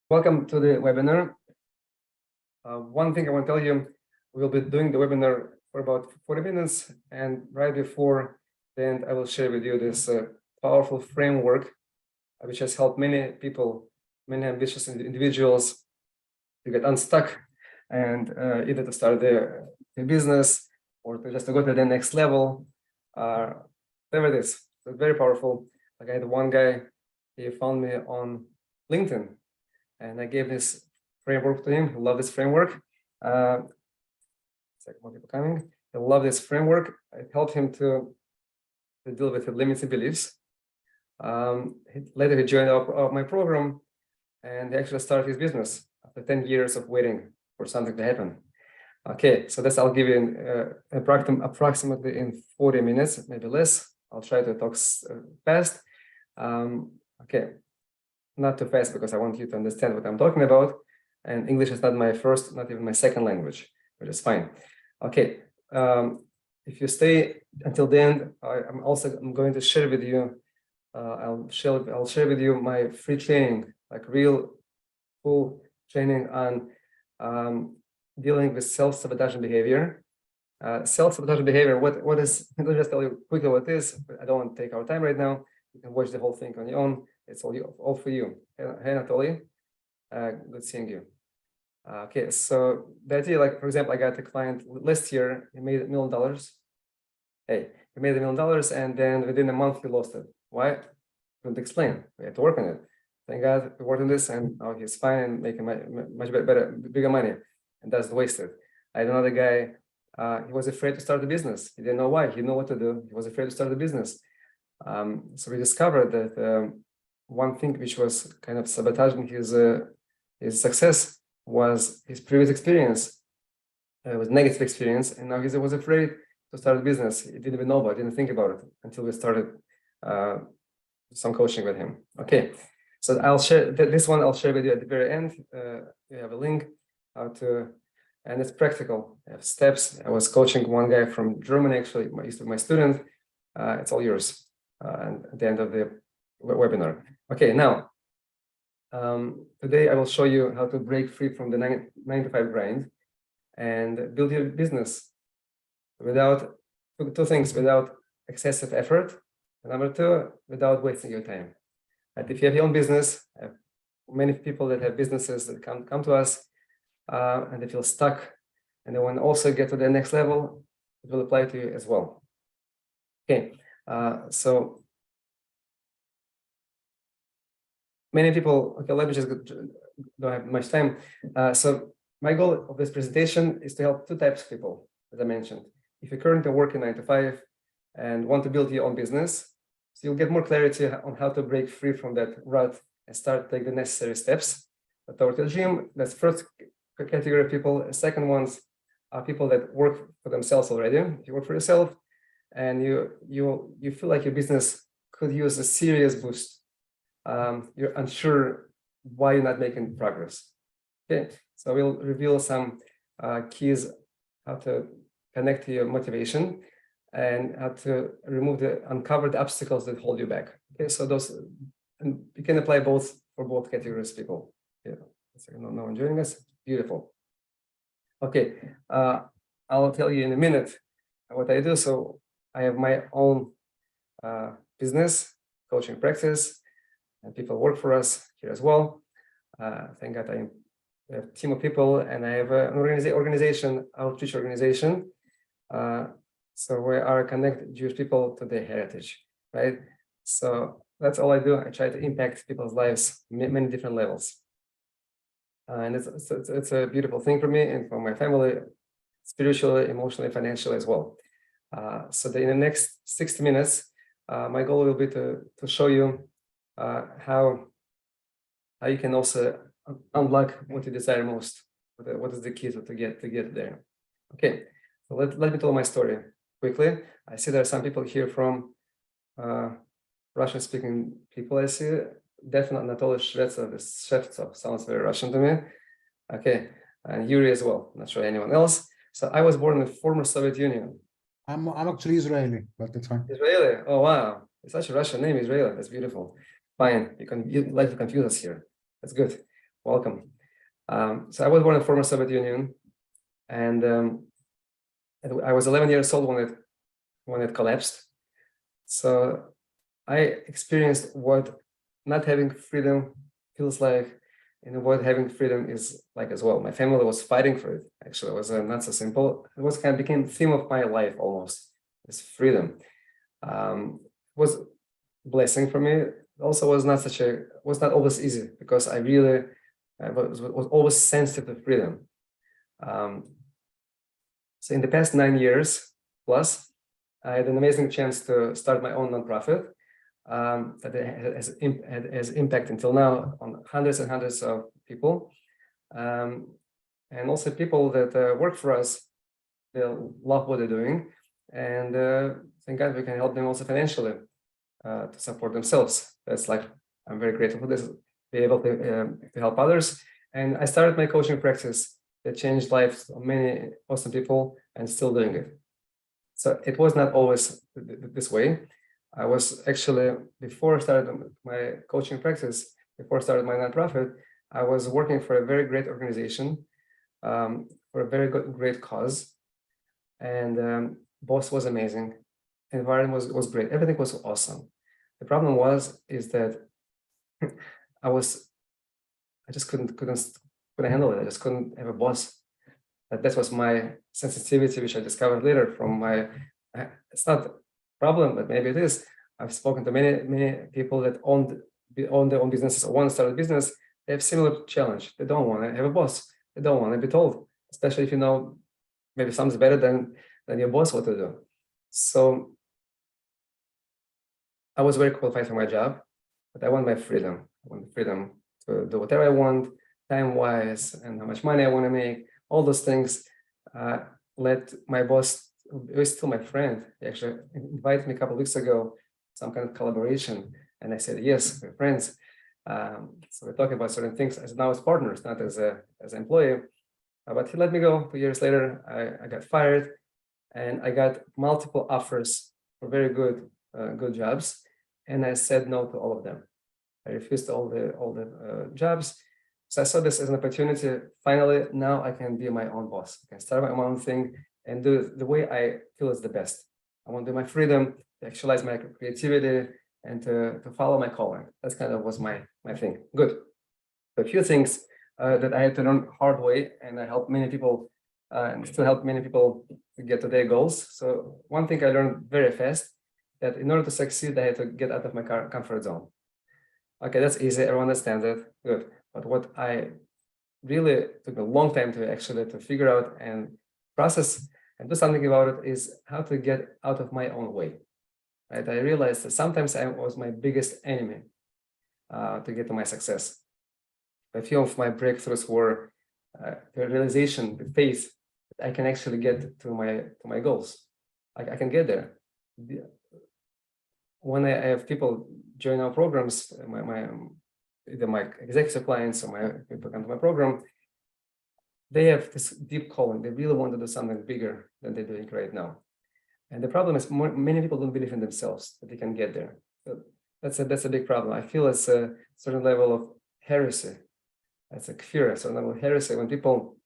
Welcome to the webinar. One thing I want to tell you, we'll be doing the webinar for about 40 minutes, and right before the end, I will share with you this powerful framework, which has helped many people, many ambitious individuals to get unstuck and either to start their business or to just to go to the next level, whatever it is. So it's very powerful. Like I had one guy, he found me on LinkedIn, and I gave this framework to him. He loved this framework. More people coming. He loved this framework. It helped him to deal with his limiting beliefs. Later, he joined my program, and he actually started his business after 10 years of waiting for something to happen. Okay, so that's I'll give you approximately in 40 minutes, maybe less. I'll try to talk fast. Okay. Not too fast because I want you to understand what I'm talking about. And English is not my first, not even my second language, which is fine. Okay. If you stay until the end, I'm going to share with you. I'll share with you my free training, like real full training on dealing with self-sabotage behavior. Self-sabotage behavior. What is? Let me just tell you quickly what it is. I don't want to take our time right now. You can watch the whole thing on your own. It's all for you. Hey, Anatoly, good seeing you. Okay, so the idea, like, for example, I got a client last year, he made $1 million. Hey, he made $1 million, and then within a month, he lost it. Why? Couldn't explain. We had to work on it. Thank God we worked on this, and now he's fine and making much bigger money, and that's wasted. I had another guy, he was afraid to start a business. He didn't know why. He didn't know what to do. He was afraid to start a business. So we discovered that one thing which was kind of sabotaging his success was his previous experience. It was negative experience, and now he was afraid to start a business. He didn't even know about it, didn't think about it until we started some coaching with him. Okay, so I'll share this one. I'll share with you at the very end. You have a link how to, and it's practical. I have steps. I was coaching one guy from Germany, actually, my student. It's all yours. And at the end of the webinar. Okay, now, today I will show you how to break free from the 9 to 5 grind and build your business without two things, without excessive effort. And number two, without wasting your time. And if you have your own business, many people that have businesses that come to us and they feel stuck and they want to also get to the next level, it will apply to you as well. Okay, so many people, okay, let me just don't have much time. So my goal of this presentation is to help two types of people, as I mentioned. If you're currently working 9 to 5 and want to build your own business, so you'll get more clarity on how to break free from that rut and start take the necessary steps toward your dream. That's first category of people. Second ones are people that work for themselves already. If you work for yourself and you feel like your business could use a serious boost. You're unsure why you're not making progress. Okay, so we'll reveal some keys how to connect to your motivation and how to uncover the obstacles that hold you back. Okay, so those, and you can apply both for both categories of people. Yeah, no one joining us. Beautiful. Okay, I'll tell you in a minute what I do. So I have my own business coaching practice. And people work for us here as well. Thank God I have a team of people, and I have an organization, outreach organization. So we are connect Jewish people to their heritage, right? So that's all I do. I try to impact people's lives, many different levels. And it's a beautiful thing for me and for my family, spiritually, emotionally, financially as well. So in the next 60 minutes, my goal will be to show you how you can also unlock what you desire most. What is the key to get there? Okay, so let me tell my story quickly. I see there are some people here from Russian-speaking people. I see definitely Anatoly Shevtsov sounds very Russian to me. Okay, and Yuri as well. Not sure anyone else. So I was born in the former Soviet Union. I'm actually Israeli, but that's fine. Israeli. Oh wow, it's such a Russian name, Israeli. That's beautiful. Fine, you like to confuse us here. That's good. Welcome. So I was born in former Soviet Union, and I was 11 years old when it collapsed. So I experienced what not having freedom feels like, and what having freedom is like as well. My family was fighting for it. Actually, it was not so simple. It was kind of became the theme of my life almost. This freedom was a blessing for me. Also, was not always easy because I really was always sensitive to freedom. So in the past 9 years plus, I had an amazing chance to start my own nonprofit that has impact until now on hundreds and hundreds of people, and also people that work for us. They love what they're doing, and thank God we can help them also financially to support themselves. That's like, I'm very grateful for this, be able to help others. And I started my coaching practice that changed lives of many awesome people, and still doing it. So it was not always this way. I was actually, before I started my coaching practice, before I started my nonprofit, I was working for a very great organization, for a very great cause. And boss was amazing. Environment was great. Everything was awesome. The problem is that I just couldn't handle it. I just couldn't have a boss. That was my sensitivity, which I discovered later from my, it's not a problem, but maybe it is. I've spoken to many people that own their own businesses or want to start a business. They have similar challenge. They don't want to have a boss. They don't want to be told, especially if you know maybe something's better than your boss what to do. So I was very qualified for my job, but I want my freedom. I want the freedom to do whatever I want, time-wise, and how much money I want to make. All those things let my boss, who is still my friend, he actually invited me a couple of weeks ago, some kind of collaboration, and I said yes, we're friends. So we're talking about certain things as now as partners, not as an employee. But he let me go. 2 years later, I got fired, and I got multiple offers for very good jobs, and I said no to all of them. I refused all the jobs. So I saw this as an opportunity. Finally, now I can be my own boss. I can start my own thing and do it the way I feel is the best. I want to do my freedom, to actualize my creativity, and to follow my calling. That's kind of was my thing. Good. A few things that I had to learn hard way, and I helped many people, and still help many people to get to their goals. So one thing I learned very fast, that in order to succeed, I had to get out of my comfort zone. Okay, that's easy. Everyone understands it. Good. But what I really took a long time to figure out and process and do something about it is how to get out of my own way. Right? I realized that sometimes I was my biggest enemy to get to my success. A few of my breakthroughs were the realization, the faith that I can actually get to my goals. I can get there. When I have people join our programs, either my executive clients or my people come to my program, they have this deep calling. They really want to do something bigger than they're doing right now. And the problem is many people don't believe in themselves that they can get there. So that's a big problem. I feel it's a certain level of heresy. It's a kfir, a certain level of heresy. When people,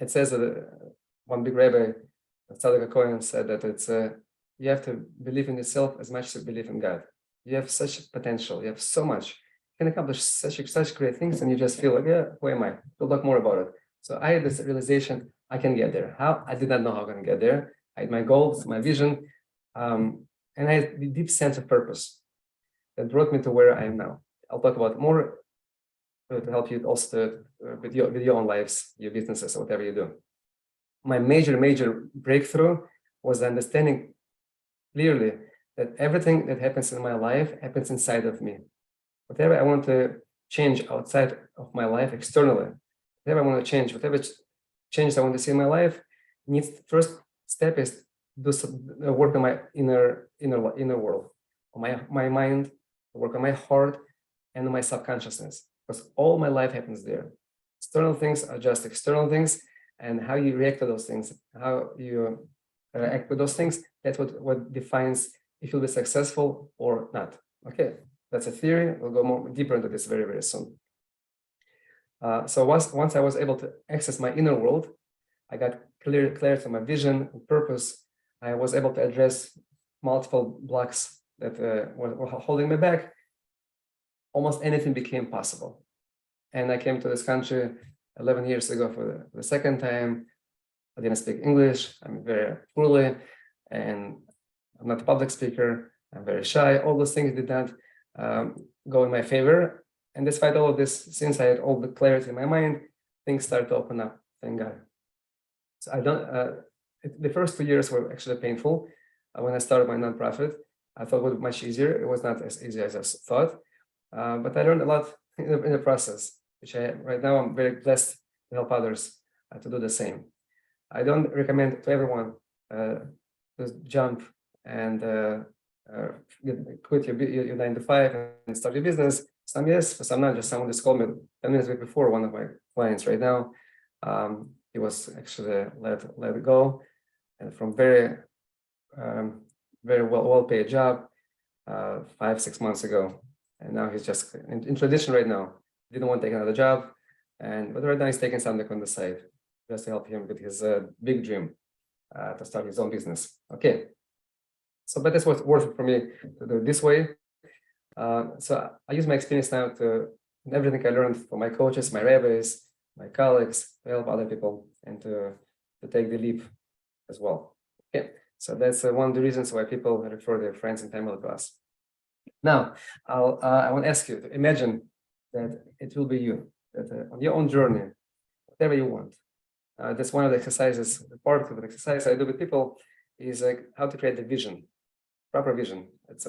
it says that one big rabbi, Tzadok HaKohen, said that it's you have to believe in yourself as much as you believe in God. You have such potential. You have so much. You can accomplish such great things, and you just feel like, yeah, who am I? We'll talk more about it. So I had this realization, I can get there. How? I did not know how I can get there. I had my goals, my vision, and I had the deep sense of purpose that brought me to where I am now. I'll talk about more to help you also with your own lives, your businesses, or whatever you do. My major breakthrough was understanding clearly that everything that happens in my life happens inside of me. Whatever I want to change outside of my life externally, whatever I want to change, whatever changes I want to see in my life, needs first step is do some work on my inner world, on my mind, work on my heart, and on my subconsciousness, because all my life happens there. External things are just external things, and how you react to those things, how you act with those things, that's what defines if you'll be successful or not. Okay, that's a theory. We'll go more deeper into this very soon. So once I was able to access my inner world, I got clarity on my vision and purpose. I was able to address multiple blocks that were holding me back. Almost anything became possible. And I came to this country 11 years ago for the second time. I didn't speak English. I'm very poorly, and I'm not a public speaker. I'm very shy. All those things did not go in my favor. And despite all of this, since I had all the clarity in my mind, things started to open up. Thank God. So I don't. The first 2 years were actually painful. When I started my nonprofit, I thought it would be much easier. It was not as easy as I thought, but I learned a lot in the process. Which right now I'm very blessed to help others to do the same. I don't recommend to everyone to jump and quit your 9 to 5 and start your business. Some yes, some not. Just someone just called me 10 minutes before, one of my clients right now. He was actually let go, and from very well-paid job 5-6 months ago, and now he's just in transition right now. Didn't want to take another job, but right now he's taking something on the side just to help him with his big dream to start his own business. Okay, so but that's what's worth it for me to do it this way. So I use my experience now to everything I learned from my coaches, my rabbis, my colleagues, to help other people and to take the leap as well. Okay, so that's one of the reasons why people refer their friends and family to us. Now, I want to ask you to imagine that it will be you, that on your own journey, whatever you want. That's one of the exercises, part of the exercise I do with people is like how to create the vision, proper vision. It's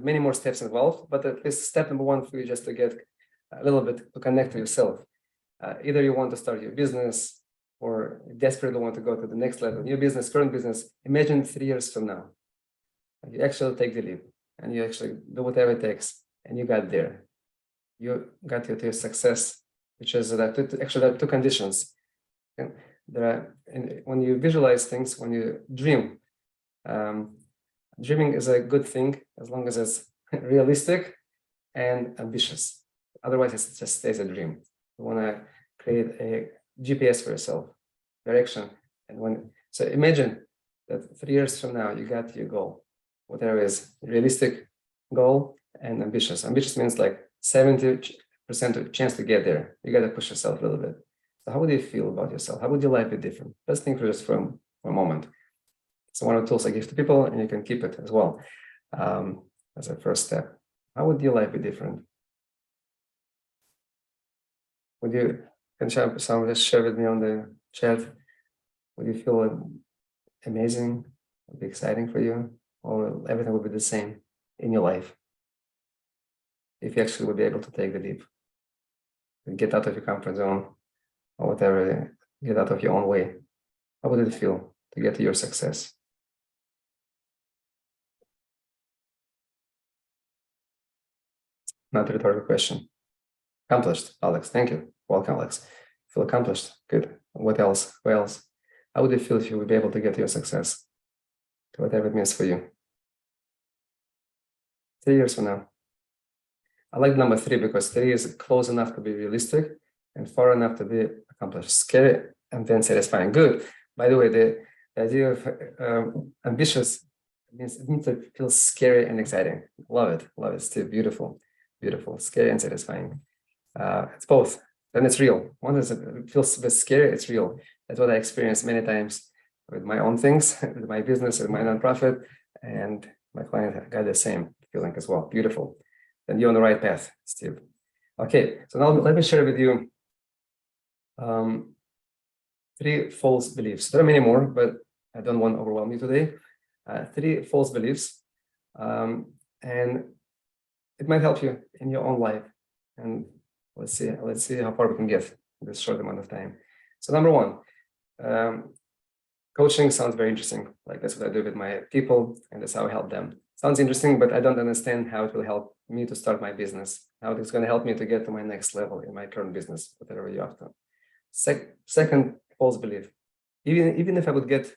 many more steps involved, but at least step number one for you just to get a little bit to connect to yourself. Either you want to start your business or desperately want to go to the next level, new business, current business. Imagine 3 years from now, you actually take the leap and you actually do whatever it takes and you got there. You got to your success, which is that actually there are two conditions. And when you visualize things, when you dream, dreaming is a good thing as long as it's realistic and ambitious. Otherwise, it just stays a dream. You want to create a GPS for yourself, direction, and so imagine that 3 years from now you got your goal, whatever is realistic goal and ambitious. Ambitious means like 70% of chance to get there. You got to push yourself a little bit. So how would you feel about yourself? How would your life be different? Let's think for just for a moment. It's one of the tools I give to people, and you can keep it as well as a first step. How would your life be different? Would you, can someone just share with me on the chat? Would you feel amazing? Would be exciting for you? Or everything would be the same in your life? If you actually would be able to take the leap, get out of your comfort zone, or whatever, get out of your own way. How would it feel to get to your success? Not a rhetorical question. Accomplished, Alex. Thank you. Welcome, Alex. Feel accomplished. Good. What else? What else? How would you feel if you would be able to get to your success? To whatever it means for you. 3 years from now. I like number 3 because 3 is close enough to be realistic and far enough to be accomplished. Scary and then satisfying. Good. By the way, the idea of ambitious means it needs to feel scary and exciting. Love it. Love it. It's still beautiful. Beautiful. Scary and satisfying. It's both. Then it's real. One is it feels a bit scary. It's real. That's what I experienced many times with my own things, with my business, with my nonprofit, and my client got the same feeling as well. Beautiful. Then you're on the right path, Steve. Okay, so now let me share with you 3 false beliefs. There are many more, but I don't want to overwhelm you today. 3 false beliefs, and it might help you in your own life. And let's see how far we can get in this short amount of time. So number 1, coaching sounds very interesting. Like that's what I do with my people, and that's how I help them. Sounds interesting, but I don't understand how it will help me to start my business, how it's going to help me to get to my next level in my current business, whatever you're after. Second false belief, even if I would get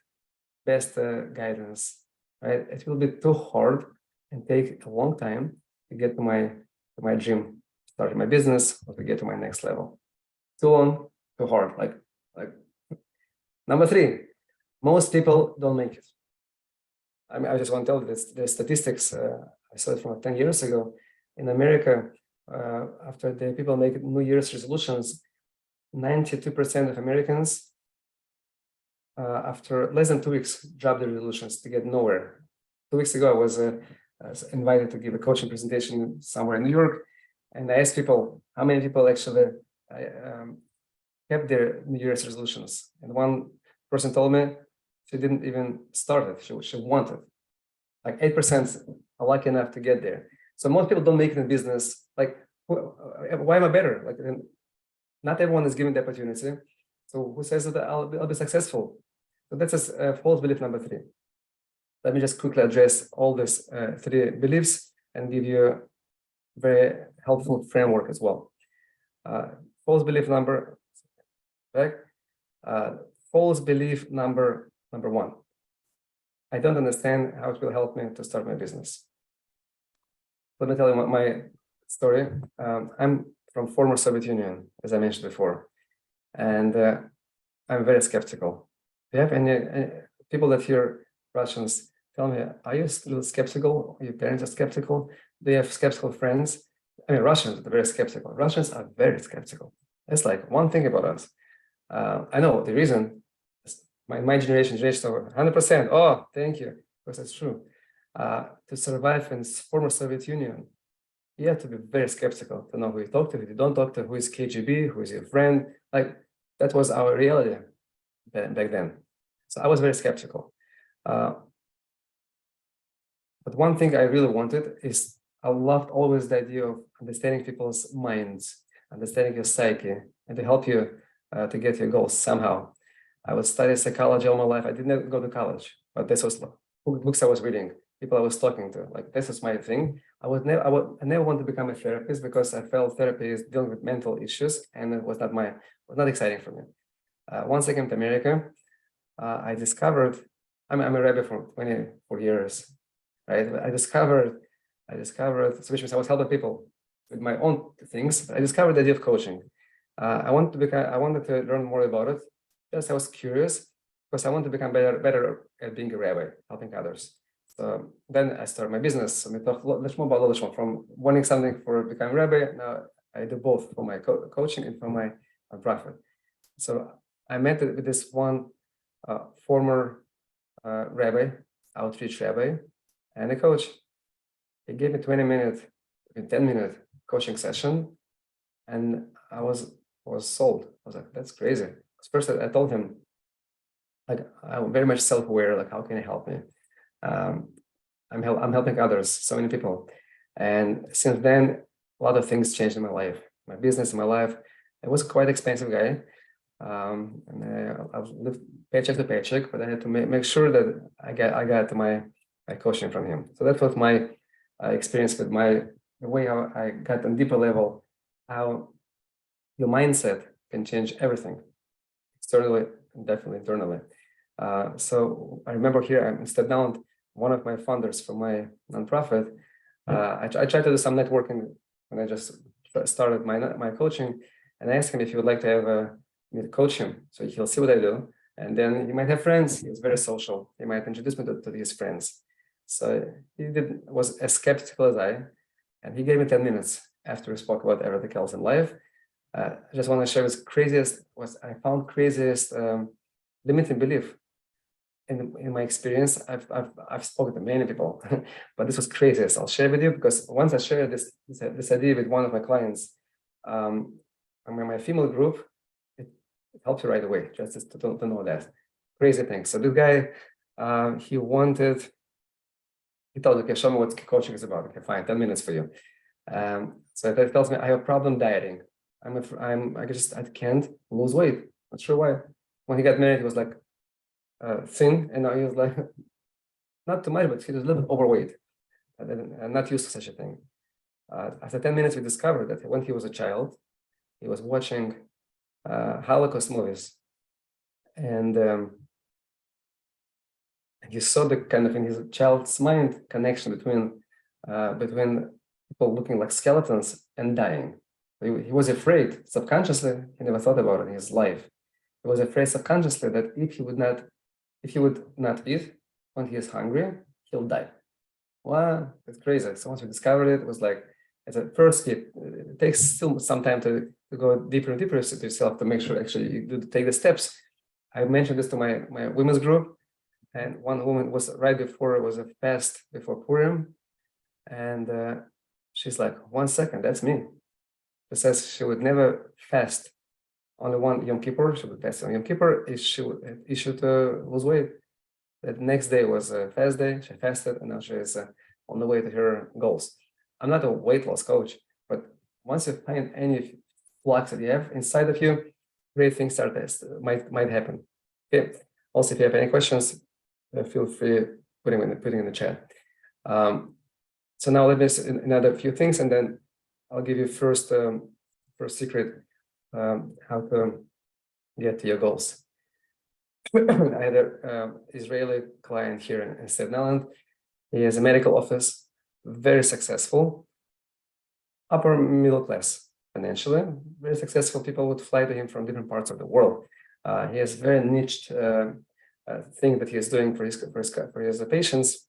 best guidance, right, it will be too hard and take a long time to get to my dream, start my business, or to get to my next level. too long, too hard. Like number three, most people don't make it. I mean, I just want to tell you this, the statistics. I saw it from 10 years ago in America. After the people make New Year's resolutions, 92% of Americans, after less than 2 weeks, drop their resolutions to get nowhere. 2 weeks ago, I was invited to give a coaching presentation somewhere in New York, and I asked people how many people actually kept their New Year's resolutions. And one person told me she didn't even start it. She wanted. Like 8% are lucky enough to get there. So most people don't make it in business. Like, why am I better? Like, not everyone is given the opportunity. So who says that I'll be successful? So that's a false belief number three. Let me just quickly address all these three beliefs and give you a very helpful framework as well. False belief number, right? False belief number one. I don't understand how it will help me to start my business. Let me tell you my story. I'm from former Soviet Union, as I mentioned before, and I'm very skeptical. Do you have any people that hear Russians tell me, are you still skeptical? Your parents are skeptical? Do you have skeptical friends? I mean, Russians are very skeptical. Russians are very skeptical. It's like one thing about us. I know the reason. My generation reached over 100%. Oh, thank you, because that's true. To survive in former Soviet Union, you have to be very skeptical to know who you talk to, who you don't talk to, who is KGB, who is your friend. Like, that was our reality back then. So I was very skeptical. But one thing I really wanted is, I loved always the idea of understanding people's minds, understanding your psyche, and to help you to get your goals somehow. I would study psychology all my life. I didn't go to college, but this was books I was reading, people I was talking to. Like, this is my thing. I never want to become a therapist because I felt therapy is dealing with mental issues, and it was not exciting for me. Once I came to America, I discovered I'm a rabbi for 24 years, right? I discovered, so which means I was helping people with my own things. I discovered the idea of coaching. I wanted to learn more about it. Just I was curious because I want to become better at being a rabbi, helping others. So then I started my business. So we talk much more about Lodishma, from wanting something for becoming rabbi. Now I do both for my coaching and for my nonprofit. So I met with this one former rabbi, outreach rabbi, and a coach. He gave me 10-minute coaching session, and I was sold. I was like, that's crazy. First, I told him, like, I'm very much self-aware. Like, how can you help me? I'm helping others, so many people, and since then, a lot of things changed in my life, my business, in my life. I was quite expensive guy, and I lived paycheck to paycheck, but I had to make sure that I got my coaching from him. So that was my experience with the way how I got on deeper level, how your mindset can change everything. Externally, and definitely internally. So I remember here, I'm stepped down, one of my founders for my nonprofit. I tried to do some networking when I just started my coaching, and I asked him if he would like to have me coach him, so he'll see what I do, and then he might have friends. He's very social. He might introduce me to his friends. So he was as skeptical as I, and he gave me 10 minutes after we spoke about everything else in life. I just want to share this craziest limiting belief in my experience. I've spoken to many people, but this was craziest. I'll share with you, because once I shared this idea with one of my clients, my female group, it helps you right away, just to know that crazy thing. So this guy, he told, okay, show me what coaching is about. Okay, fine, 10 minutes for you. So that tells me I have a problem dieting. I can't lose weight. Not sure why. When he got married, he was like thin, and now he was like not too much, but he was a little bit overweight. I'm not used to such a thing. After 10 minutes, we discovered that when he was a child, he was watching Holocaust movies, and he saw the kind of, in his child's mind, connection between people looking like skeletons and dying. He was afraid subconsciously. He never thought about it in his life. He was afraid subconsciously that if he would not eat when he is hungry, he'll die. Wow, that's crazy. So once we discovered it, it was like, as a first kid, it takes still some time to go deeper and deeper into yourself to make sure actually you do take the steps. I mentioned this to my women's group, and one woman was right before it was a fast before Purim, and she's like, 1 second, that's me. She says she would never fast only one Yom Kippur. She would fast on Yom Kippur if she should lose weight. That next day was a fast day. She fasted, and now she is on the way to her goals. I'm not a weight loss coach, but once you find any flux that you have inside of you, great things might happen. Okay. Also, if you have any questions, feel free putting in the chat. So now let me say another few things, and then I'll give you first secret how to get to your goals. I had an Israeli client here in Staten Island. He has a medical office, very successful, upper middle class financially, very successful. People would fly to him from different parts of the world. He has very niched thing that he is doing for his patients.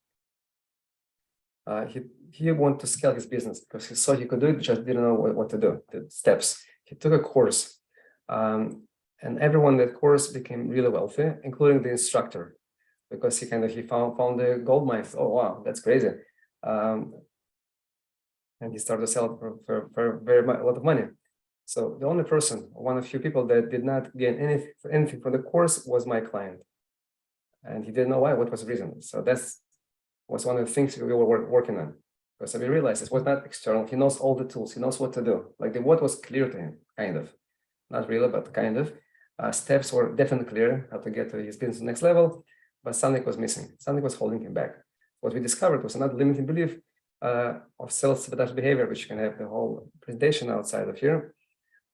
He wanted to scale his business because he saw he could do it, just didn't know what to do, the steps. He took a course. And everyone in that course became really wealthy, including the instructor, because he found the gold mine. Oh wow, that's crazy! And he started to sell it for a lot of money. So the only person, one of few people that did not gain anything from the course was my client, and he didn't know why. What was the reason? So that was one of the things we were working on, because we realized it was not external. He knows all the tools. He knows what to do. Like the what was clear to him, kind of, not really, but kind of. Steps were definitely clear how to get to his business to the next level, but something was missing. Something was holding him back. What we discovered was another limiting belief of self-sabotage behavior, which you can have the whole presentation outside of here.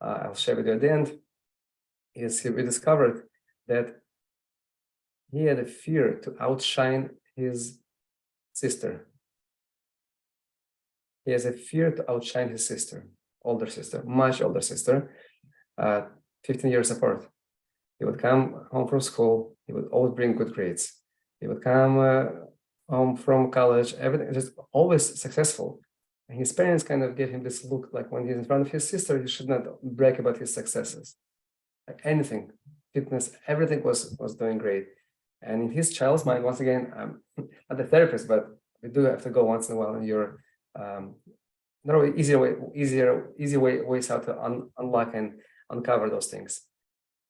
I'll share with you at the end. We discovered that he had a fear to outshine his sister. He has a fear to outshine his sister, older sister, much older sister, 15 years apart. He would come home from school. He would always bring good grades. He would come home from college. Everything just always successful. And his parents kind of gave him this look, like when he's in front of his sister, he should not brag about his successes. Like anything, fitness, everything was doing great. And in his child's mind, once again, I'm not a therapist, but we do have to go once in a while in your there are easy ways how to unlock and uncover those things.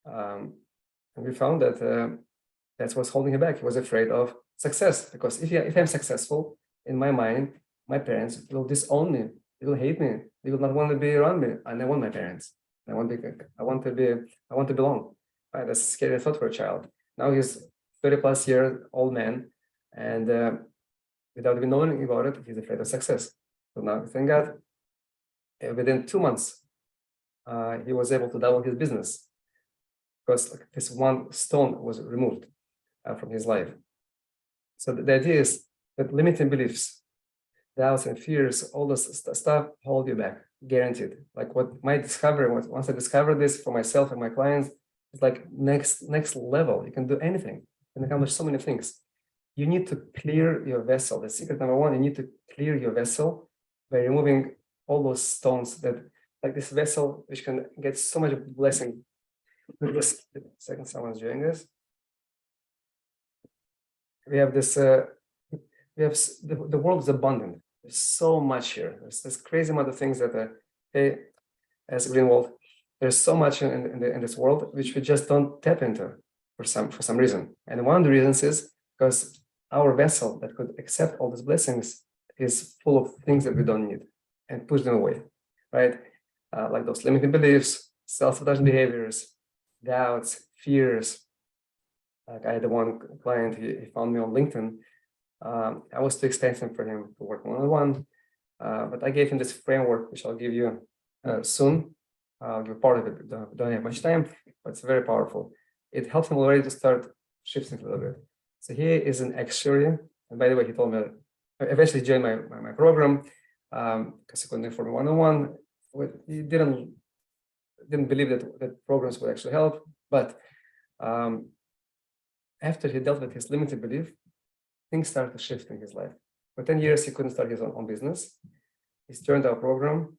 And we found that that's what's holding him back. He was afraid of success, because if I'm successful, in my mind, my parents will disown me. They will hate me. They will not want to be around me. And I want my parents. I want to belong. Right? That's a scary thought for a child. Now he's 30+ year old man, and without even knowing about it, he's afraid of success. So now, thank God, within 2 months, he was able to double his business, because this one stone was removed from his life. So the idea is that limiting beliefs, doubts and fears, all this stuff hold you back, guaranteed. Like what my discovery was, once I discovered this for myself and my clients, it's like next level. You can do anything. You can accomplish so many things. You need to clear your vessel. The secret number one, you need to clear your vessel by removing all those stones that, like this vessel, which can get so much blessing. Just a second, someone's doing this. We have this, the world is abundant. There's so much here. There's this crazy amount of things that, hey, as Greenwald, there's so much in this world which we just don't tap into for some reason. And one of the reasons is because our vessel that could accept all these blessings is full of things that we don't need, and push them away, right? Like those limiting beliefs, self-sabotage behaviors, doubts, fears. Like I had one client, he found me on LinkedIn. I was too expensive for him to work one-on-one, but I gave him this framework, which I'll give you soon. I'll give part of it. Don't have much time, but it's very powerful. It helped him already to start shifting a little bit. So he is an ex-jury, and by the way, he told me eventually joined my program because he couldn't afford me one-on-one. he didn't believe that programs would actually help. But after he dealt with his limited belief, things started to shift in his life. For 10 years, he couldn't start his own business. He joined our program.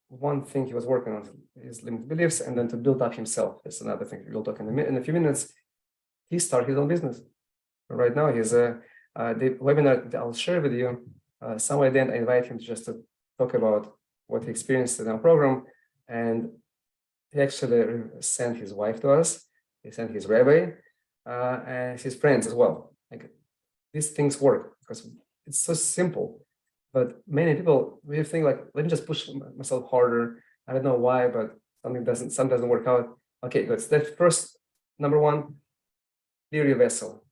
One thing he was working on his limited beliefs, and then to build up himself. That's another thing we'll talk in a few minutes. He started his own business. Right now, he's the webinar that I'll share with you. Somewhere then I invite him just to talk about what he experienced in our program, and he actually sent his wife to us. He sent his rabbi and his friends as well. Like, these things work because it's so simple. But many people really think like, let me just push myself harder. I don't know why, but something doesn't work out. Okay, good. So that first, number one, clear your vessel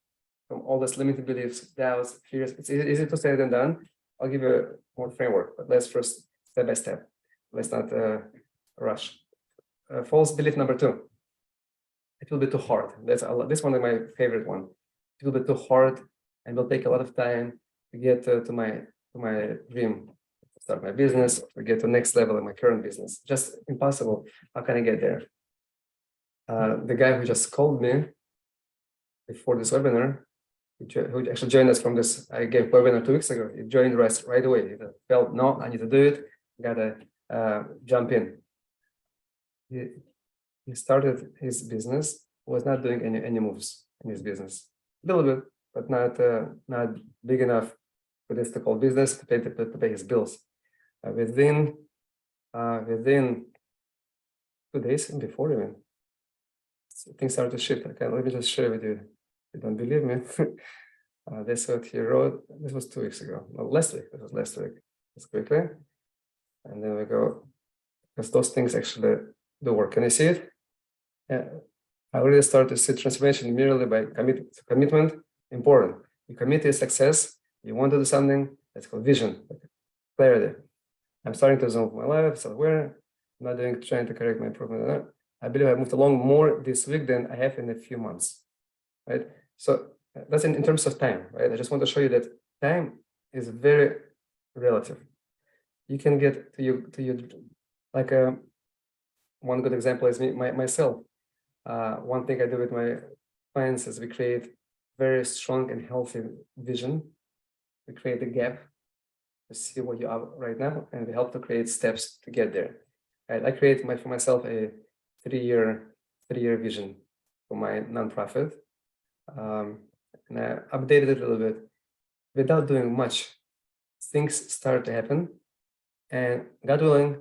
from all these limited beliefs, doubts, fears. It's easy to say than done. I'll give you more framework, but let's first step by step. Let's not rush. False belief number two. It will be too hard. This one is my favorite one. It will be too hard, and will take a lot of time to get to my dream, to start my business, to get to the next level in my current business. Just impossible. How can I get there? The guy who just called me before this webinar, who actually joined us from this, I gave webinar 2 weeks ago. He joined us right away. He felt, no, I need to do it. Gotta jump in. He started his business, was not doing any moves in his business. A little bit, but not big enough for this to call business to pay his bills. Within 2 days and before even, things started to shift. Okay, let me just share with you. You don't believe me? This is what he wrote. This was 2 weeks ago. No, last week. This was last week. Let's quickly. And then we go, because those things actually do work. Can you see it? Yeah. I already started to see transformation merely by commitment. Important. You commit to success. You want to do something. That's called vision, clarity. I'm starting to zone my life, self-aware. I'm not trying to correct my improvement. I believe I moved along more this week than I have in a few months. Right? So that's in terms of time, right? I just want to show you that time is very relative. You can get to your like one good example is myself. One thing I do with my clients is we create very strong and healthy vision. We create a gap to see where you are right now, and we help to create steps to get there. And I create for myself a 3-year vision for my nonprofit. And I updated it a little bit. Without doing much, things start to happen, and God willing,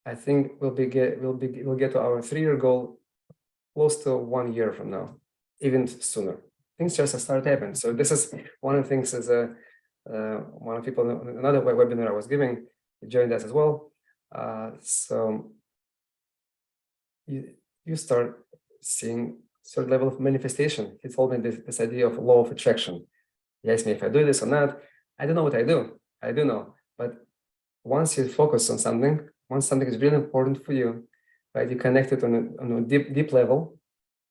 I think we'll get to our 3-year goal close to 1 year from now, even sooner. Things just start to happen. So this is one of the things. As one of the people, another webinar I was giving, he joined us as well. So you start seeing certain level of manifestation. He told me this idea of law of attraction. He asked me if I do this or not. I don't know what I do. I do know. But once you focus on something, once something is really important for you, right, you connect it on a deep level,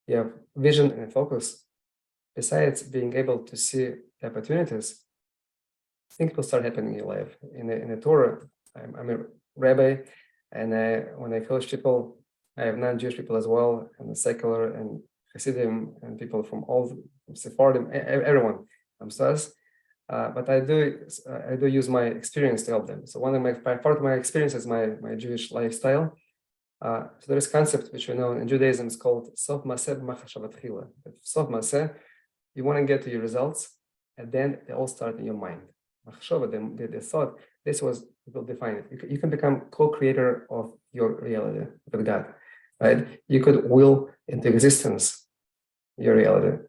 you have vision and focus. Besides being able to see the opportunities, things will start happening in your life. In the Torah, I'm a rabbi, and when I coach people, I have non-Jewish people as well, and secular and Hasidim, and people from all Sephardim, everyone comes to us. But I do use my experience to help them. So part of my experience is my Jewish lifestyle. So there is a concept which we know in Judaism is called self-maseh b'machashava tchila. Self-maseh, you want to get to your results, and then they all start in your mind. The thought, this will define it. You can become co-creator of your reality with God, right? You could will into existence your reality.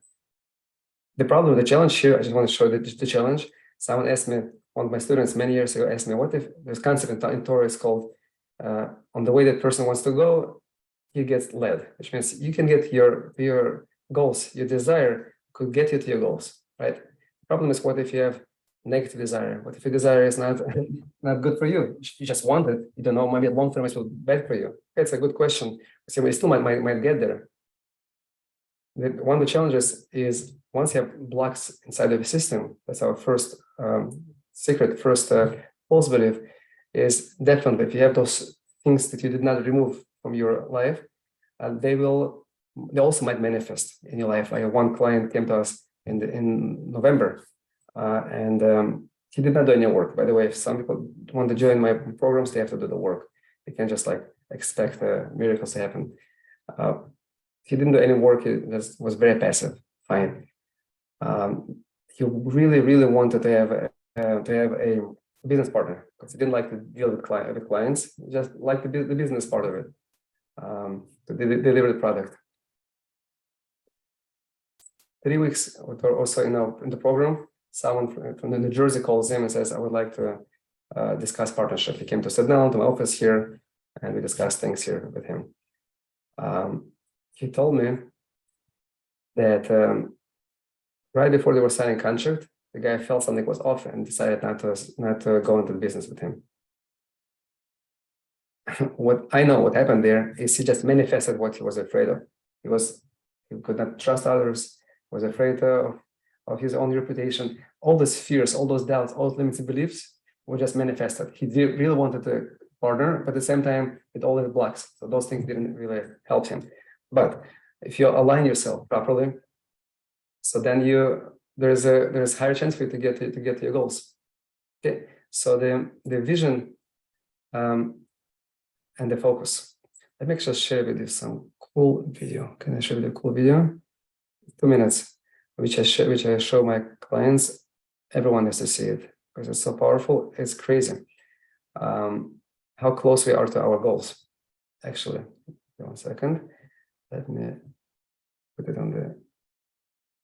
The problem, the challenge here, I just want to show the challenge. Someone asked me, one of my students many years ago asked me, what if this concept in Torah is called, on the way that person wants to go, he gets led, which means you can get your goals, your desire could get you to your goals, right? The problem is, what if you have negative desire? What if your desire is not good for you? You just want it. You don't know, maybe long term it will be bad for you. It's a good question. So we still might get there. One of the challenges is once you have blocks inside of the system, that's our first false belief. is definitely if you have those things that you did not remove from your life, they also might manifest in your life. Like one client came to us in November, and he did not do any work. By the way, if some people want to join my programs, they have to do the work. They can't just like expect miracles to happen. He didn't do any work. He just was very passive. Fine. He really, really wanted to have a business partner because he didn't like to deal with clients. He just liked the business part of it, to deliver the product. 3 weeks or so in the program, someone from New Jersey calls him and says, "I would like to discuss partnership." He came to sit down to my office here, and we discussed things here with him. He told me that right before they were signing contract, the guy felt something was off and decided not to go into the business with him. What I know what happened there is he just manifested what he was afraid of. He could not trust others, was afraid of his own reputation. All those fears, all those doubts, all those limiting beliefs were just manifested. He really wanted to partner, but at the same time, it all had blocks. So those things didn't really help him. But if you align yourself properly, so then there's higher chance for you to get to your goals. Okay, so the vision and the focus. Let me just share with you some cool video. Can I share with you a cool video? 2 minutes, which I show my clients. Everyone has to see it because it's so powerful. It's crazy how close we are to our goals. Actually, 1 second. Let me put it on the.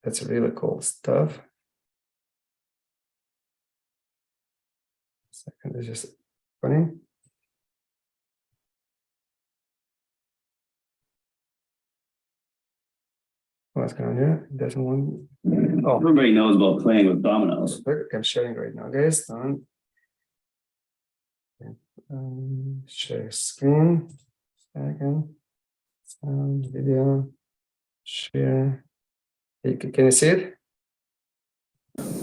That's really cool stuff. Second, it's just funny. What's going on here? Doesn't want. Oh, everybody knows about playing with dominoes. I'm sharing right now, guys. Share screen. Second. Video. Share. Can you see it?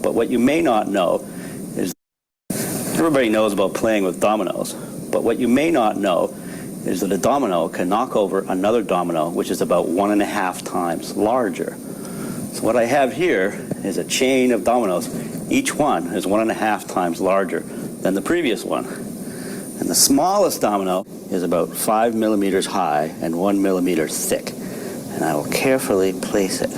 But what you may not know is everybody knows about playing with dominoes. But what you may not know is that a domino can knock over another domino, which is about 1.5 times larger. So what I have here is a chain of dominoes. Each one is 1.5 times larger than the previous one. And the smallest domino is about 5 millimeters high and 1 millimeter thick. And I will carefully place it.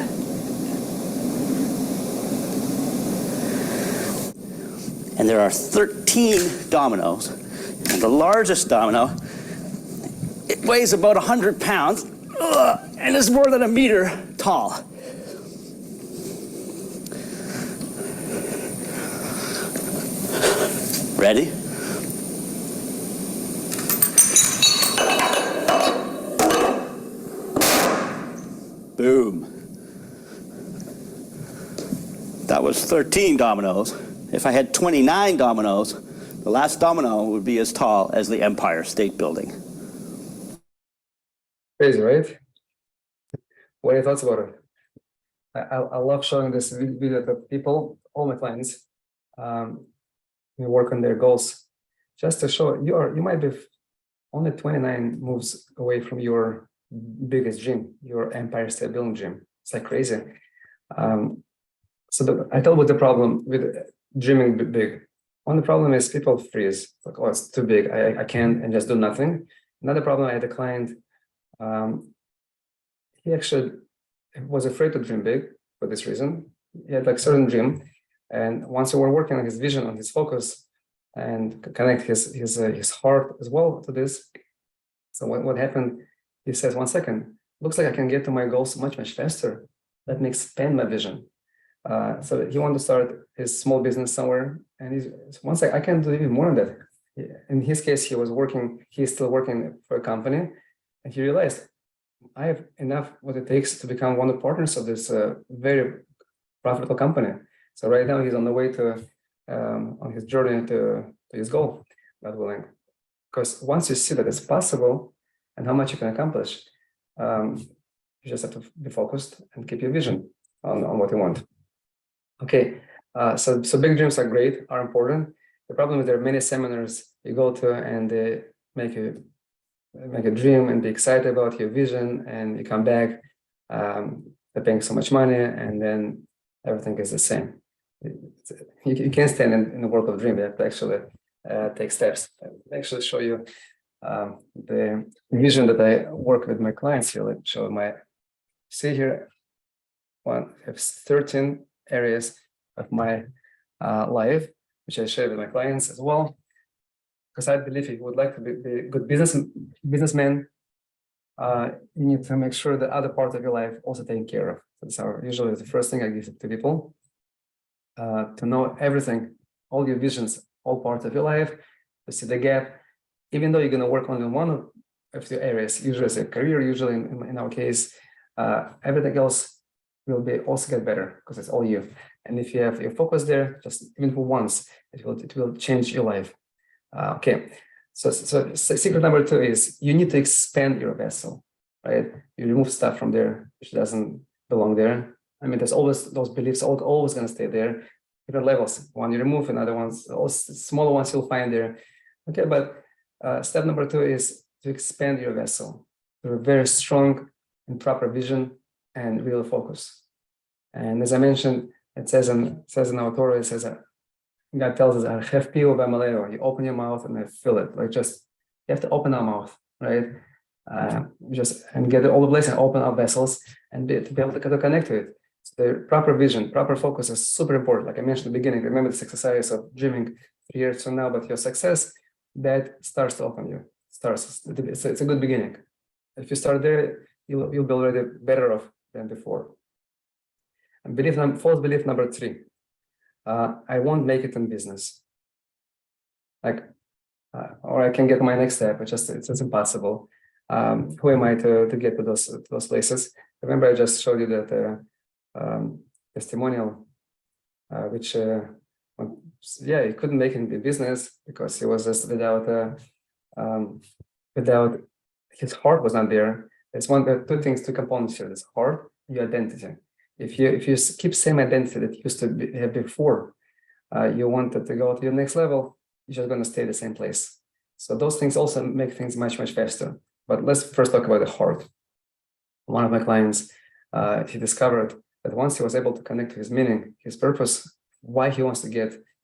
And there are 13 dominoes. And the largest domino, it weighs about 100 pounds and is more than 1 meter tall. Ready? Boom. That was 13 dominoes. If I had 29 dominoes, the last domino would be as tall as the Empire State Building. Crazy, right? What are your thoughts about it? I love showing this video to people, all my clients, we work on their goals, just to show you might be only 29 moves away from your biggest dream, your Empire State Building dream. It's like crazy. I tell you the problem with dreaming big. One problem is people freeze, like, oh, it's too big, I can't, and just do nothing. Another problem, I had a client, he actually was afraid to dream big for this reason. He had like certain dream, and once we were working on his vision, on his focus, and connect his heart as well to this. So what happened? He says, 1 second, looks like I can get to my goals much faster. Let me expand my vision. So he wanted to start his small business somewhere, and once I can do even more than that. In his case, he's still working for a company, and he realized I have enough what it takes to become one of the partners of this very profitable company. So right now he's on the way to on his journey to his goal, God willing. Because once you see that it's possible and how much you can accomplish, you just have to be focused and keep your vision on what you want. Okay, so big dreams are great, are important. The problem is there are many seminars you go to and they make a dream and be excited about your vision, and you come back, they're paying so much money, and then everything is the same. You can't stand in the world of dream. You have to actually take steps. I'll actually show you the vision that I work with my clients here. Let's show see here, I have 13 areas of my life, which I share with my clients as well. Because I believe if you would like to be a good businessman, you need to make sure that other parts of your life also taken care of. So usually the first thing I give to people, to know everything, all your visions, all parts of your life, to see the gap, even though you're going to work only on one of the areas, usually it's a career, usually in our case, everything else will be also get better because it's all you. And if you have your focus there, just even for once, it will change your life. Okay, so secret number 2 is you need to expand your vessel, right? You remove stuff from there which doesn't belong there. I mean, there's always those beliefs always going to stay there. Different levels. One you remove, another ones, all smaller ones you'll find there. Okay, but step number 2 is to expand your vessel through a very strong and proper vision and real focus. And as I mentioned, it says in our Torah, it says that God tells us, you open your mouth and I fill it. Like you have to open our mouth, right? And get all the place and open our vessels and to be able to connect to it. So the proper vision, proper focus is super important. Like I mentioned at the beginning, remember this exercise of dreaming 3 years from now, but your success, that starts to open you. It's a good beginning. If you start there, you'll be already better off than before. And false belief number 3. I won't make it in business. Or I can get my next step, but it's impossible. Who am I to get to those places? Remember, I just showed you that testimonial, which he couldn't make it in the business because he was just without his heart was not there. There's two things, 2 components here. This heart, your identity. If you keep same identity that you used to have before, you wanted to go to your next level, you're just going to stay the same place. So those things also make things much faster. But let's first talk about the heart. One of my clients, he discovered that once he was able to connect to his meaning, his purpose, why he wants to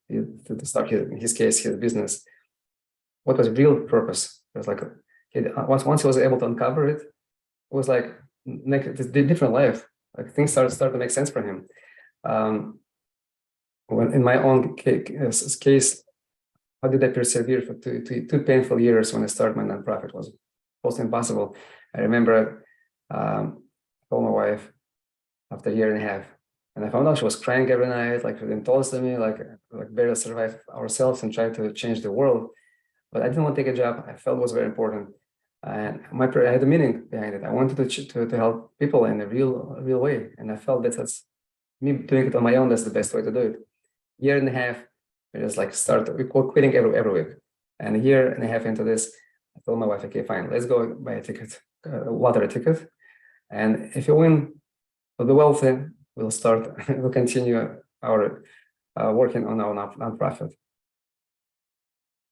to start in his case, his business, what was real purpose? It was like once he was able to uncover it, it was like a different life. Like things start to make sense for him. When in my own case, how did I persevere for two painful years when I started my nonprofit? It was almost impossible. I remember I told my wife after a year and a half, and I found out she was crying every night, like within told to me, like better survive ourselves and try to change the world. But I didn't want to take a job. I felt it was very important. And I had a meaning behind it. I wanted to help people in a real way. And I felt that's me doing it on my own. That's the best way to do it. Year and a half, we just we quitting every week. And a year and a half into this, I told my wife, okay, fine, let's go buy a ticket, a lottery ticket. And if you win, we'll be wealthy. We'll continue our working on our nonprofit.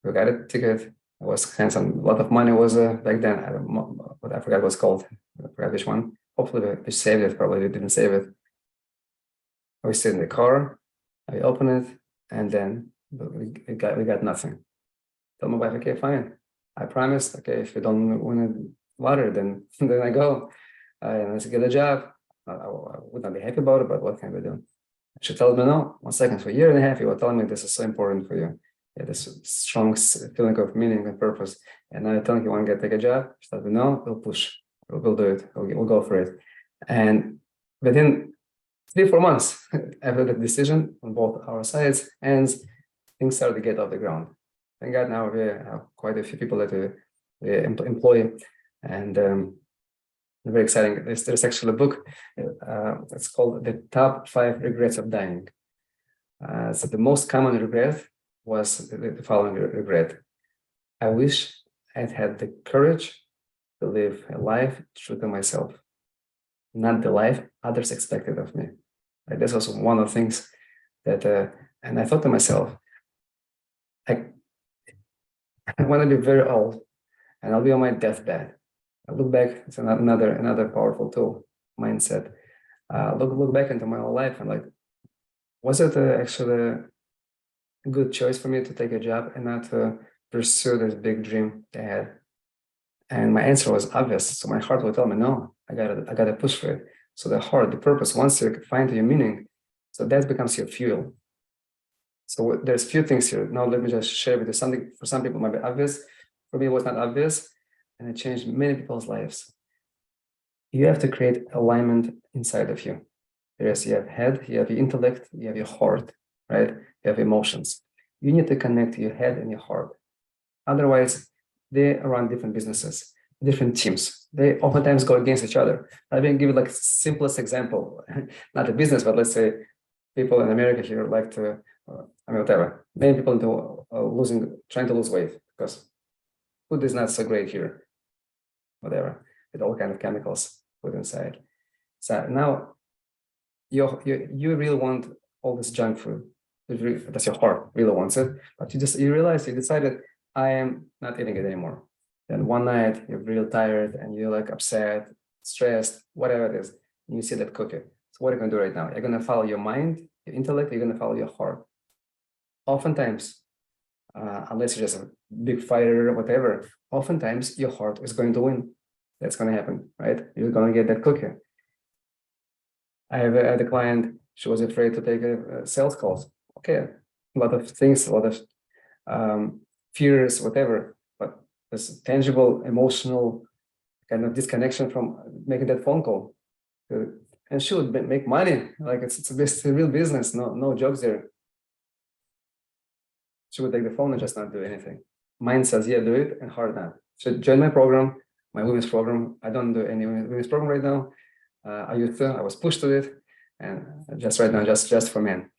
We got a ticket. It was handsome. A lot of money was back then. I forgot what it was called. I forgot which one. Hopefully we saved it. Probably we didn't save it. We sit in the car. I open it, and then we got nothing. Tell my wife, okay, fine. I promised. Okay, if we don't win a lottery, then I go and let's get a job. I would not be happy about it, but what can we do? She tells me, no. 1 second. For a year and a half, you were telling me this is so important for you. This strong feeling of meaning and purpose. And now you're telling you want to take a job. She said, no, we'll push. We'll do it. We'll go for it. And within 3-4 months after the decision on both our sides, and things started to get off the ground. Thank God now we have quite a few people that we employ, and very exciting. There's actually a book. It's called The Top 5 Regrets of Dying. So the most common regret was the following regret. I wish I'd had the courage to live a life true to myself, not the life others expected of me. This was one of the things that, and I thought to myself, I want to be very old and I'll be on my deathbed. I look back, it's another powerful tool, mindset. Look back into my whole life and like, was it actually a good choice for me to take a job and not to pursue this big dream I had? And my answer was obvious. So my heart would tell me, no, I gotta push for it. So the heart, the purpose, once you find your meaning, so that becomes your fuel. So there's few things here. Now let me just share with you something. For some people, it might be obvious. For me, it was not obvious, and it changed many people's lives. You have to create alignment inside of you. Yes, you have head, you have your intellect, you have your heart, right? You have emotions. You need to connect your head and your heart. Otherwise, they run different businesses, different teams. They oftentimes go against each other. I will give you like simplest example, not a business, but let's say people in America here like to, whatever. Many people do trying to lose weight because food is not so great here, whatever, with all kind of chemicals put inside. So now you really want all this junk food. That's your heart really wants it, but you realize you decided I am not eating it anymore. Then one night you're real tired and you're like upset, stressed, whatever it is, and you see that cookie. So what are you gonna do right now? You're gonna follow your mind, your intellect, you're gonna follow your heart. Oftentimes, unless you're just a big fighter or whatever, oftentimes your heart is going to win. That's gonna happen, right? You're gonna get that cookie. I had a client, she was afraid to take a sales calls. Okay, a lot of things, a lot of fears, whatever, but there's tangible, emotional kind of disconnection from making that phone call. And she would make money, like it's a real business, no jokes there. She would take the phone and just not do anything. Mind says, yeah, do it, and heart not. So join my program, my women's program. I don't do any women's program right now. I used to, I was pushed to it, and just right now, just for men.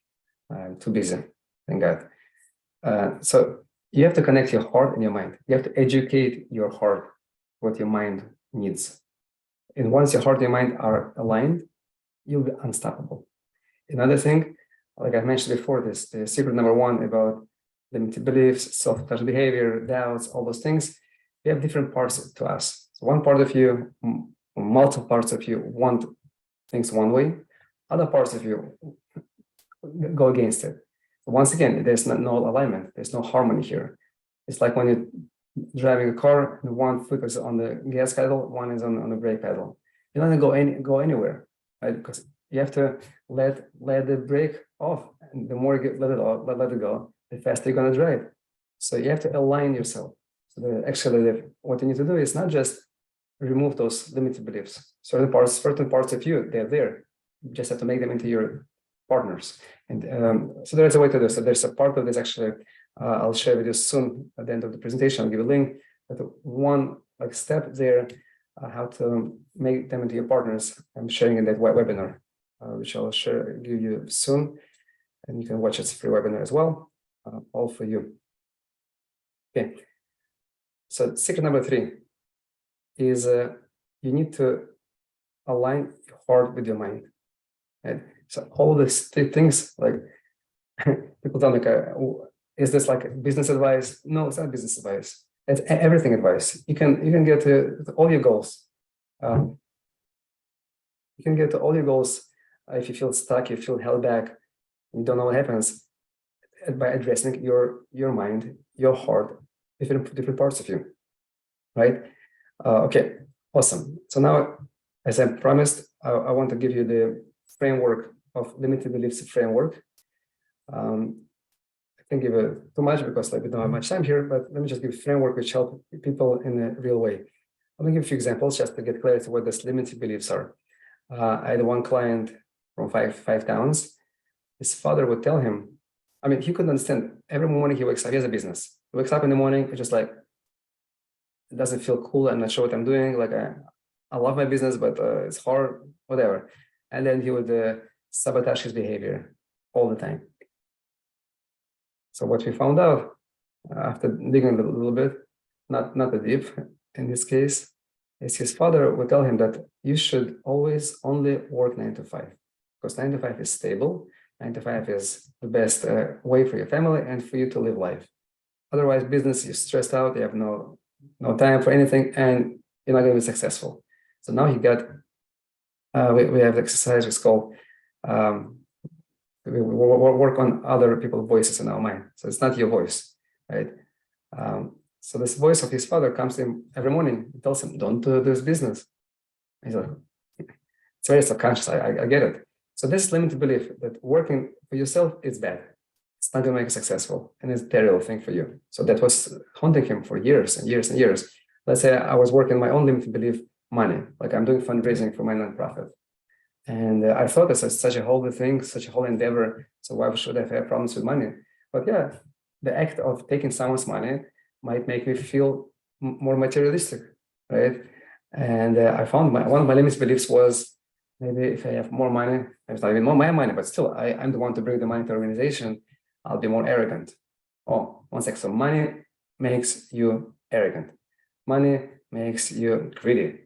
I'm too busy, thank God. So you have to connect your heart and your mind. You have to educate your heart what your mind needs. And once your heart and your mind are aligned, you'll be unstoppable. Another thing, like I mentioned before, the secret number one about limited beliefs, self-sabotage behavior, doubts, all those things, we have different parts to us. So one part of you, multiple parts of you want things one way, other parts of you go against it. Once again, there's no alignment, there's no harmony here. It's like when you're driving a car and one foot is on the gas pedal, one is on the brake pedal. You don't go anywhere, right? Because you have to let the brake off, and the more you let it go, the faster you're gonna drive. So you have to align yourself. So what you need to do is not just remove those limited beliefs. Certain parts of you, they're there. You just have to make them into your partners. And so there's a way to do. So there's a part of this actually, I'll share with you soon at the end of the presentation. I'll give a link. But one step there, how to make them into your partners. I'm sharing in that webinar, which I'll give you soon. And you can watch it. It's a free webinar as well, all for you. Okay. So secret number 3 is you need to align your heart with your mind. Right? So all these 3 things, like people tell me, is this like business advice? No, it's not business advice. It's everything advice. You can get to all your goals. You can get to all your goals if you feel stuck, you feel held back, you don't know what happens, by addressing your mind, your heart, different parts of you, right? Okay, awesome. So now, as I promised, I want to give you the framework of limited beliefs framework. I can't give it too much because we don't have much time here, but let me just give a framework which help people in a real way. I'm gonna give a few examples just to get clarity what these limited beliefs are. I had one client from five towns. His father would tell him, I mean, he couldn't understand. Every morning he wakes up, he has a business. He wakes up in the morning, it's just like, it doesn't feel cool. I'm not sure what I'm doing. Like I love my business, but it's hard, whatever. And then he would sabotage his behavior all the time. So what we found out after digging a little bit, not a deep in this case, is his father would tell him that you should always only work 9 to 5, because 9 to 5 is stable. 9 to 5 is the best way for your family and for you to live life. Otherwise, business, you're stressed out, you have no time for anything, and you're not going to be successful. So now you got, we have the exercise, it's called, we work on other people's voices in our mind. So it's not your voice, right? So this voice of his father comes to him every morning. He tells him, don't do this business. He's like, it's very subconscious. I get it. So this limited belief that working for yourself is bad. It's not going to make you successful, and it's a terrible thing for you. So that was haunting him for years and years and years. Let's say I was working my own limited belief, money, like I'm doing fundraising for my nonprofit. And I thought this is such a holy thing, such a holy endeavor. So why should I have problems with money? But yeah, the act of taking someone's money might make me feel more materialistic, right? And I found one of my limited beliefs was, maybe if I have more money, it's not even more my money, but still, I'm the one to bring the money to the organization, I'll be more arrogant. Oh, one sec. So money makes you arrogant. Money makes you greedy.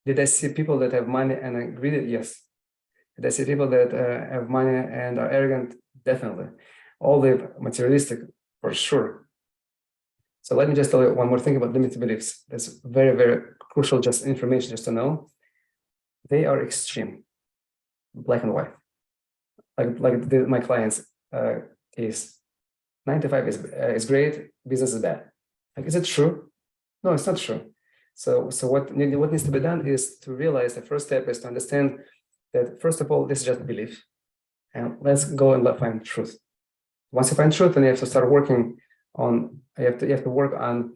Did I see people that have money and are greedy? Yes. Did I see people that have money and are arrogant? Definitely. All the materialistic, for sure. So let me just tell you one more thing about limited beliefs. That's very, very crucial, just information just to know. They are extreme, black and white. Like my clients' case, 9 to 5 is great, business is bad. Like, is it true? No, it's not true. So what needs to be done is to realize the first step is to understand that, first of all, this is just belief. And let's go and find truth. Once you find truth, then you have to start working on, you have to work on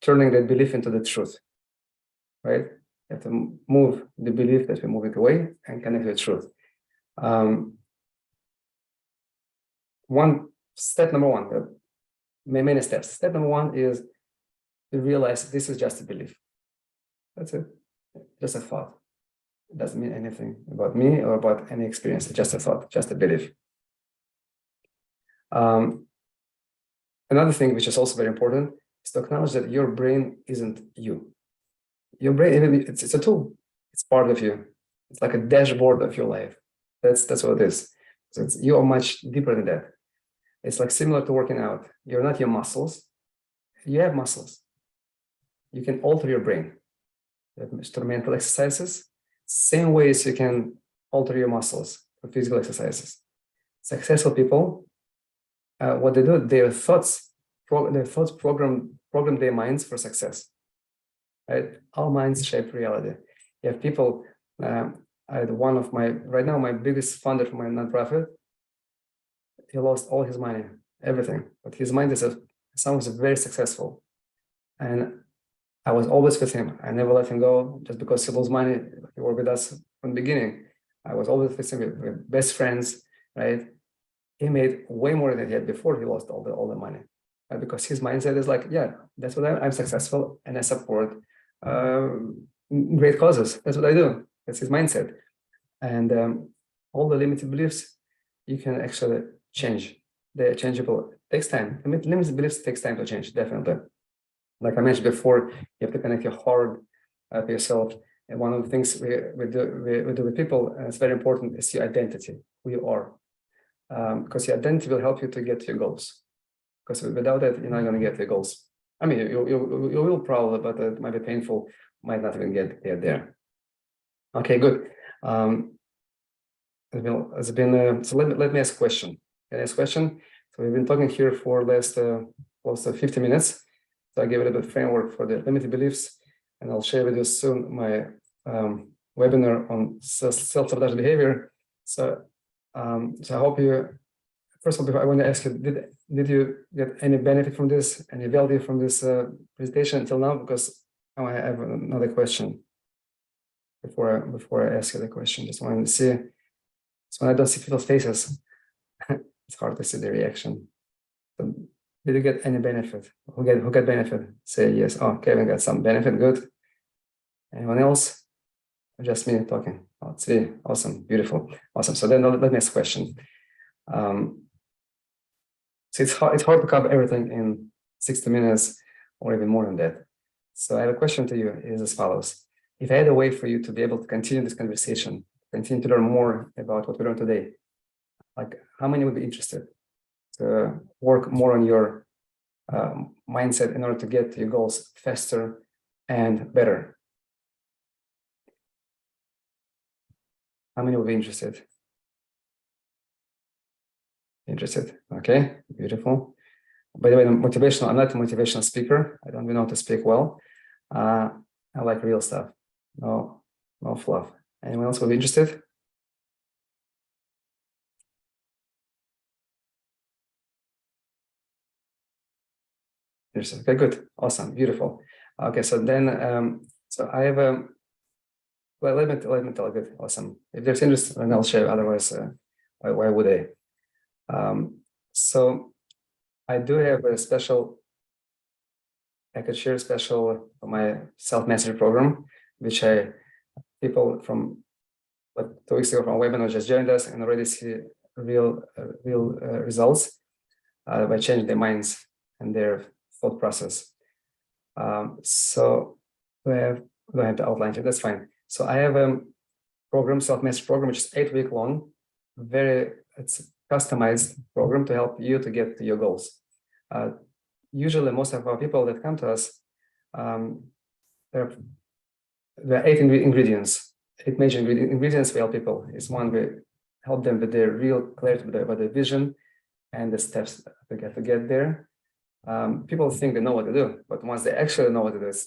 turning that belief into the truth, right? You have to move the belief that we move it away and connect with truth. Step number one, many steps. Step number one is to realize this is just a belief. That's it, just a thought. It doesn't mean anything about me or about any experience. It's just a thought, just a belief. Another thing which is also very important is to acknowledge that your brain isn't you. Your brain, it's a tool. It's part of you. It's like a dashboard of your life. That's what it is. So you are much deeper than that. It's like similar to working out. You're not your muscles. You have muscles. You can alter your brain. You have instrumental exercises. Same ways you can alter your muscles for physical exercises. Successful people, what they do, their thoughts program their minds for success. Right? Our minds shape reality. You have people. Right now my biggest funder for my nonprofit. He lost all his money, everything. But his mind is someone who's very successful, and I was always with him. I never let him go just because he lost money. He worked with us from the beginning. I was always with him. We're best friends, right? He made way more than he had before he lost all the money, right? Because his mindset is like, yeah, that's what I'm successful, and I support great causes. That's what I do. That's his mindset, and all the limited beliefs you can actually change. They're changeable. It takes time. I mean, limited beliefs takes time to change, definitely. Like I mentioned before, you have to connect your heart to yourself. And one of the things we do with people, and it's very important, is your identity, who you are. Because your identity will help you to get to your goals. Because without it, you're not going to get to your goals. I mean, you will probably, but it might be painful, might not even get there. Okay, good. So let me ask a question. Can I ask a question? So we've been talking here for last close to 50 minutes. So I gave a little bit of framework for the limited beliefs, and I'll share with you soon my webinar on self-sabotage behavior. So I hope you. First of all, I want to ask you: did you get any benefit from this, any value from this presentation until now? Because now I have another question. Before I ask you the question, just wanted to see. So when I don't see people's faces, it's hard to see the reaction. So did you get any benefit? Who got benefit? Say yes. Oh, Kevin got some benefit. Good. Anyone else? Or just me talking? Oh, it's really awesome, beautiful, awesome. So then let me ask a question. So it's hard to cover everything in 60 minutes or even more than that. So I have a question to you. Is as follows: if I had a way for you to be able to continue this conversation, continue to learn more about what we learned today, like how many would be interested? to work more on your mindset in order to get to your goals faster and better. How many will be interested? Interested? Okay, beautiful. By the way, I'm not a motivational speaker. I don't know how to speak well. I like real stuff. No fluff. Anyone else will be interested? Okay, good, awesome, beautiful. Okay, so then, so I have a. Well, let me tell you, good, awesome. If there's interest, then I'll share. Otherwise, why would I? So I do have a special. I could share special my self-mastery program, which people from 2 weeks ago from a webinar just joined us and already see real results by changing their minds and their thought process. So we don't have to outline it. That's fine. So I have a program, self-mastery program, which is 8-week long. It's a customized program to help you to get to your goals. Usually, most of our people that come to us, there are 8 ingredients, 8 major ingredients we help people. Is one, we help them with their real clarity about their vision and the steps to get there. People think they know what to do, but once they actually know what to do, it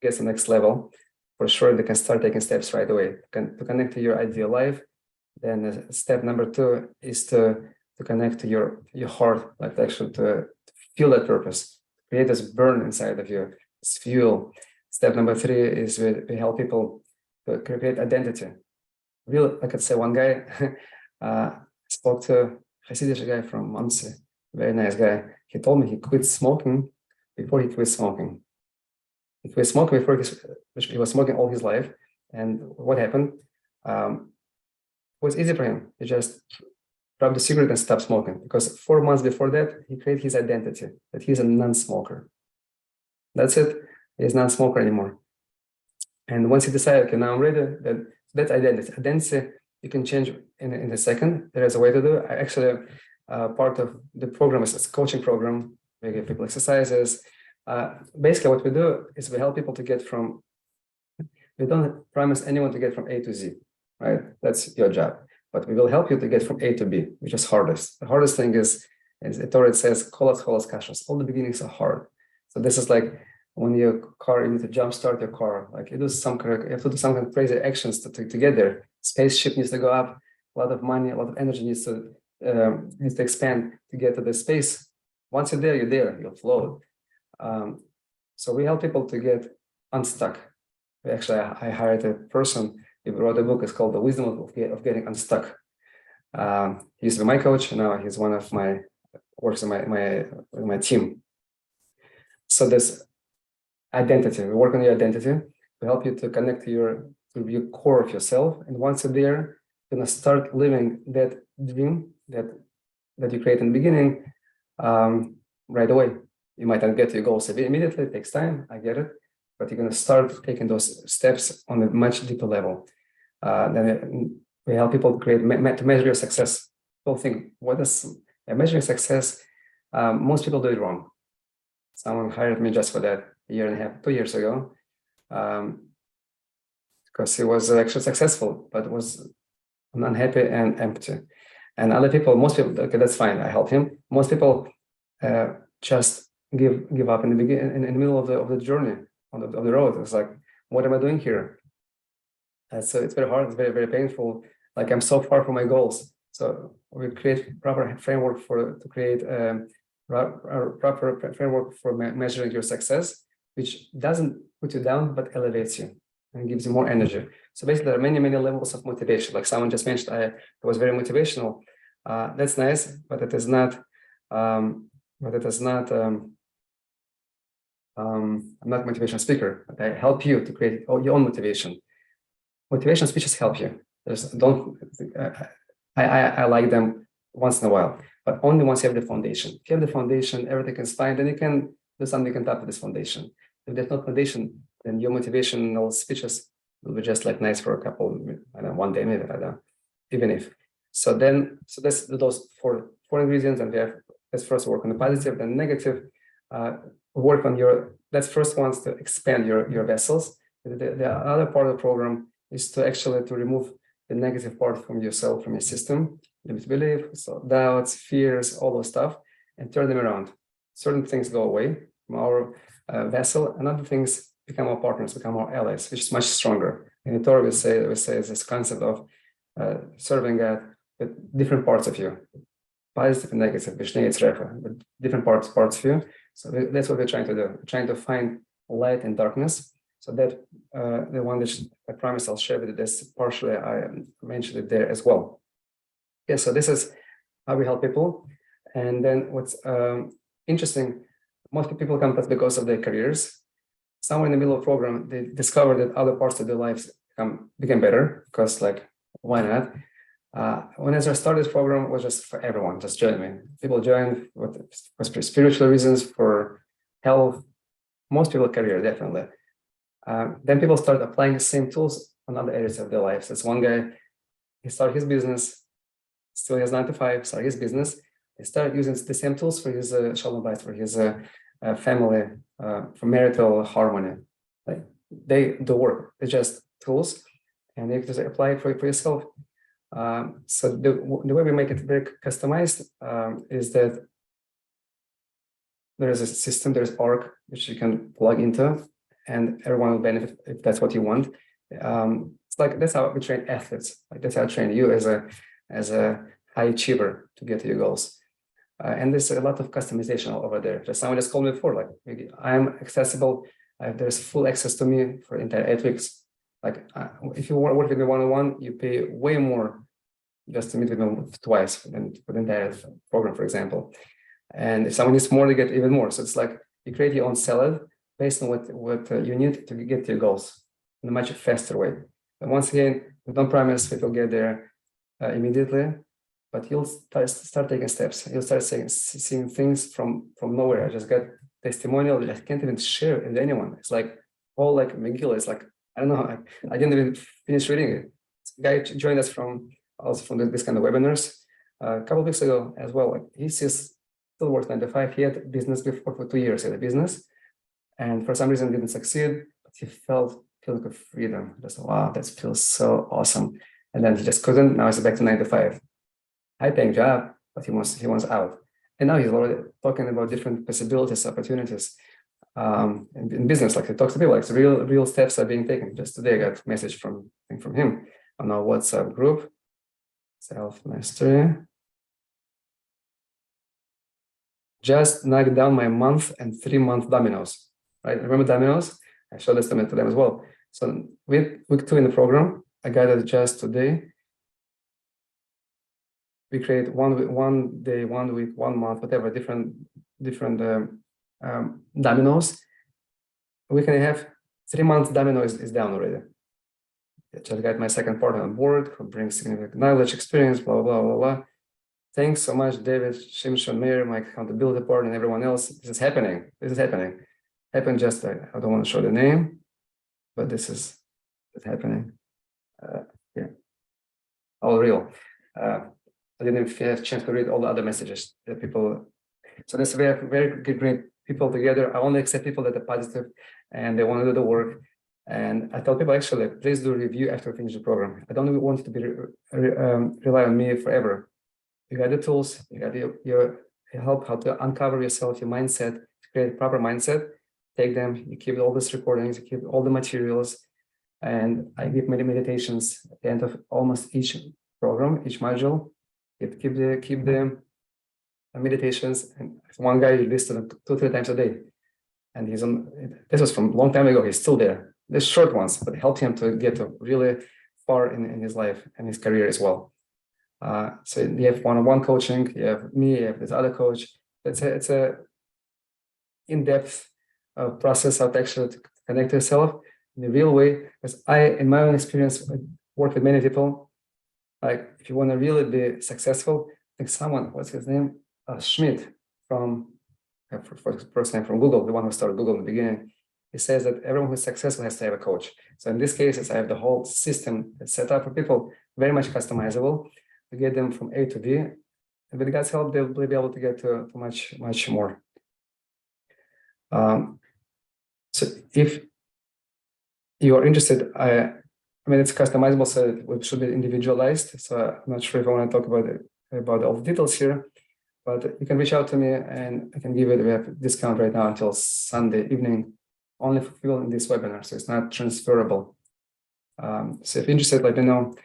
gets to the next level. For sure, they can start taking steps right away to connect to your ideal life. Then step number 2 is to connect to your heart, like actually to feel that purpose, create this burn inside of you, this fuel. Step number 3 is we help people to create identity. I could say one guy spoke to a Hasidic guy from Muncie, very nice guy. He told me he quit smoking before he quit smoking. He quit smoking before he was smoking all his life. And what happened? It was easy for him. He just dropped the cigarette and stopped smoking, because 4 months before that, he created his identity that he's a non-smoker. That's it. He's not a smoker anymore. And once he decided, okay, now I'm ready, that identity. Identity you can change in a second. There is a way to do it. I actually, part of the program is a coaching program. We give people exercises. Basically, what we do is we help people to get from, we don't promise anyone to get from A to Z, right? That's your job. But we will help you to get from A to B, which is hardest. The hardest thing is it already says, kolas kashas. All the beginnings are hard. So this is like when your car, you need to jumpstart your car. Like you have to do some kind of crazy actions to get there. Spaceship needs to go up. A lot of money, a lot of energy needs to expand to get to the space. Once you're there, you'll float. So we help people to get unstuck. Actually, I hired a person. He wrote a book. It's called The Wisdom of Getting Unstuck. He used to be my coach. Now he's one of my works in my team. So this identity, we work on your identity to help you to connect to your core of yourself. And once you're there, you're gonna start living that dream that you create in the beginning right away. You might not get to your goals immediately. It takes time. I get it. But you're going to start taking those steps on a much deeper level. Then we help people to measure your success. People think, what is measuring success? Most people do it wrong. Someone hired me just for that 1.5 years, 2 years ago, because he was actually successful, but was unhappy and empty. And other people, most people, okay, that's fine. I help him. Most people just give up in the beginning, in the middle of the journey. On the road. It's like, what am I doing here? So it's very hard, it's very, very painful. Like I'm so far from my goals. So we create proper framework to create a proper framework for measuring your success, which doesn't put you down, but elevates you and gives you more energy. So basically there are many, many levels of motivation. Like someone just mentioned, it was very motivational. That's nice, but it is not, I'm not a motivational speaker, but I help you to create your own motivation. Motivation speeches help you. I like them once in a while, but only once you have the foundation. If you have the foundation, everything is fine, then you can do something on top of this foundation. If there's no foundation, then your motivational speeches will be just like nice for a couple, I don't know, one day, maybe, I don't know, even if. So that's those four ingredients, and we have let's first work on the positive, then negative. Work on your, that's first ones to expand your vessels. The other part of the program is to actually to remove the negative part from yourself, from your system, limited belief, so doubts, fears, all those stuff, and turn them around. Certain things go away from our vessel, and other things become our partners, become our allies, which is much stronger. In the Torah, we say it's this concept of serving God with different parts of you, positive and negative, with different parts of you. So that's what we're trying to do. We're trying to find light and darkness. So that the one that I promise I'll share with you this partially, I mentioned it there as well. Yeah, so this is how we help people. And then what's interesting, most people come to us because of their careers. Somewhere in the middle of the program, they discover that other parts of their lives became better, because like, why not? When I started this program, it was just for everyone, just join me. People joined for spiritual reasons, for health, most people career, definitely. Then people start applying the same tools on other areas of their lives. That's one guy, he started his business, still has 9 to 5, started his business. He started using the same tools for his shalom bayit, for his family, for marital harmony. Like, they do work, they're just tools, and you just apply it for yourself. So the way we make it very customized is that there is a system, there's Arc, which you can plug into, and everyone will benefit if that's what you want. It's like, that's how we train athletes. Like, that's how I train you as a high achiever to get to your goals. And there's a lot of customization over there. Just someone just called me before, like, I'm accessible. There's full access to me for the entire 8 weeks. Like, if you work with me one-on-one, you pay way more just to meet with me twice for the entire program, for example. And if someone needs more, they get even more. So it's like you create your own salad based on what you need to get to your goals in a much faster way. And once again, we don't promise it will get there immediately, but you'll start taking steps. You'll start seeing things from nowhere. I just got testimonial that I can't even share it with anyone. It's like all like Megillah. It's like, I don't know. I didn't even finish reading it. This guy joined us from this kind of webinars a couple of weeks ago as well. Like, he still works 9 to 5. He had business before for 2 years. He had a business, and for some reason didn't succeed. But he felt feeling of freedom. Just, wow, that feels so awesome. And then he just couldn't. Now he's back to 9 to 5. High-paying job, but he wants out. And now he's already talking about different possibilities, opportunities in business. Like, he talks to people, like, real steps are being taken. Just today, I got a message from him on our WhatsApp group, Self-Mastery. Just knocked down my month and 3-month dominoes. Right? Remember dominoes? I showed this to them as well. So week 2 in the program, I got it just today. We create one day, 1 week, 1 month, whatever, different dominoes. We can have 3 months domino is down already. I just got my second partner on board who brings significant knowledge, experience, blah, blah, blah, blah. Thanks so much, David, Shimshon, Meir, my accountability partner, and everyone else. This is happening. Happened just, I don't want to show the name, but this is happening. Yeah, all real. I didn't have a chance to read all the other messages that people. So this very great people together. I only accept people that are positive and they want to do the work. And I tell people, actually, please do a review after we finish the program. I don't want it to be rely on me forever. You got the tools, you got your help how to uncover yourself, your mindset, to create a proper mindset. Take them, you keep all these recordings, you keep all the materials, and I give many meditations at the end of almost each program, each module. Keep the meditations. And one guy listed them 2-3 times a day, and he's on. This was from a long time ago. He's still there. They're short ones, but it helped him to get to really far in his life and his career as well. So you have one-on-one coaching. You have me. You have this other coach. It's a in-depth process of actually to connect to yourself in a real way. Because in my own experience, work with many people. Like, if you want to really be successful, I think someone, what's his name? Schmidt from, first name from Google, the one who started Google in the beginning. He says that everyone who's successful has to have a coach. So in this case, I have the whole system set up for people, very much customizable, to get them from A to B And with God's help, they'll be able to get to much more. So if you are interested, I mean, it's customizable, so it should be individualized. So I'm not sure if I want to talk about all the details here, but you can reach out to me and I can give it. We have a discount right now until Sunday evening, only for people in this webinar. So it's not transferable. So if you're interested, let me know,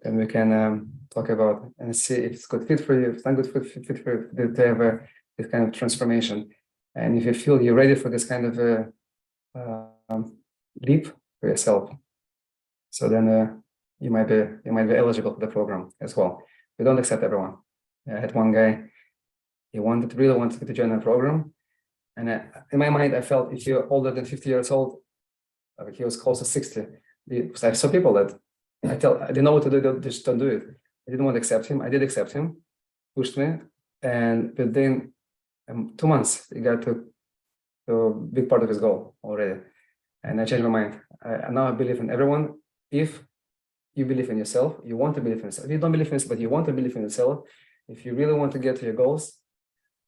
and we can talk about and see if it's good fit for you. If it's not good fit for you, to have this kind of transformation. And if you feel you're ready for this kind of leap for yourself, so then you might be eligible for the program as well. We don't accept everyone. I had one guy, he really wanted to join the program, and in my mind, I felt if you're older than 50 years old, he was close to 60. Because I saw people that I didn't know what to do, they just don't do it. I didn't want to accept him. I did accept him, pushed me, and within 2 months, he got to a big part of his goal already. And I changed my mind. Now I believe in everyone. If you believe in yourself, you want to believe in yourself. If you don't believe in yourself, but you want to believe in yourself, if you really want to get to your goals,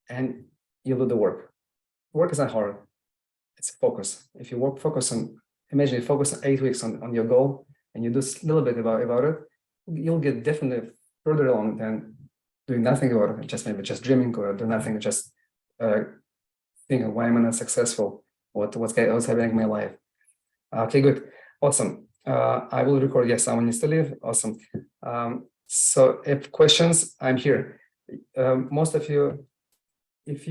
and you do the work. Work is not hard. It's focus. If you imagine you focus on 8 weeks on your goal, and you do a little bit about it, you'll get definitely further along than doing nothing about it, just dreaming or do nothing, just thinking, why am I not successful? What's happening in my life? Okay, good, awesome. I will record. Yes, someone needs to leave. Awesome. So if questions, I'm here. Most of you, if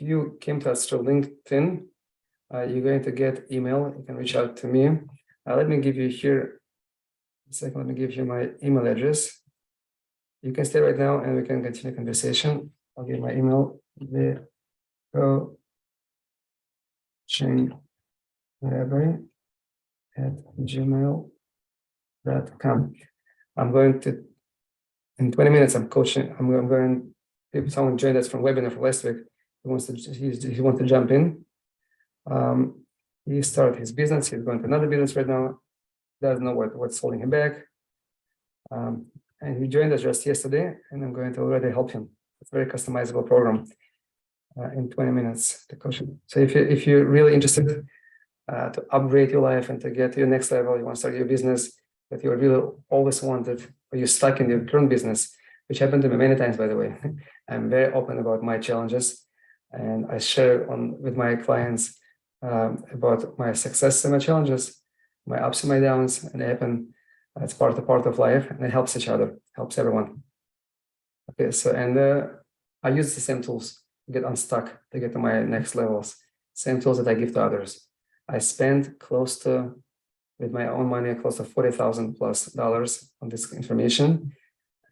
you came to us through LinkedIn, you're going to get email. You can reach out to me. Let me give you here a second. Let me give you my email address. You can stay right now and we can continue conversation. I'll give my email. @gmail.com. I'm going to, in 20 minutes, I'm coaching. I'm going, if someone joined us from webinar from last week, he wants to jump in. He started his business. He's going to another business right now. Doesn't know what's holding him back. And he joined us just yesterday, and I'm going to already help him. It's a very customizable program in 20 minutes. The coaching. So if you're really interested to upgrade your life and to get to your next level, you want to start your business that you really always wanted, or you're stuck in your current business, which happened to me many times, by the way. I'm very open about my challenges, and I share with my clients about my success and my challenges, my ups and my downs, and they happen. It's part of life, and it helps each other, helps everyone. Okay, so I use the same tools to get unstuck, to get to my next levels. Same tools that I give to others. I spend with my own money, close to $40,000+ on this information,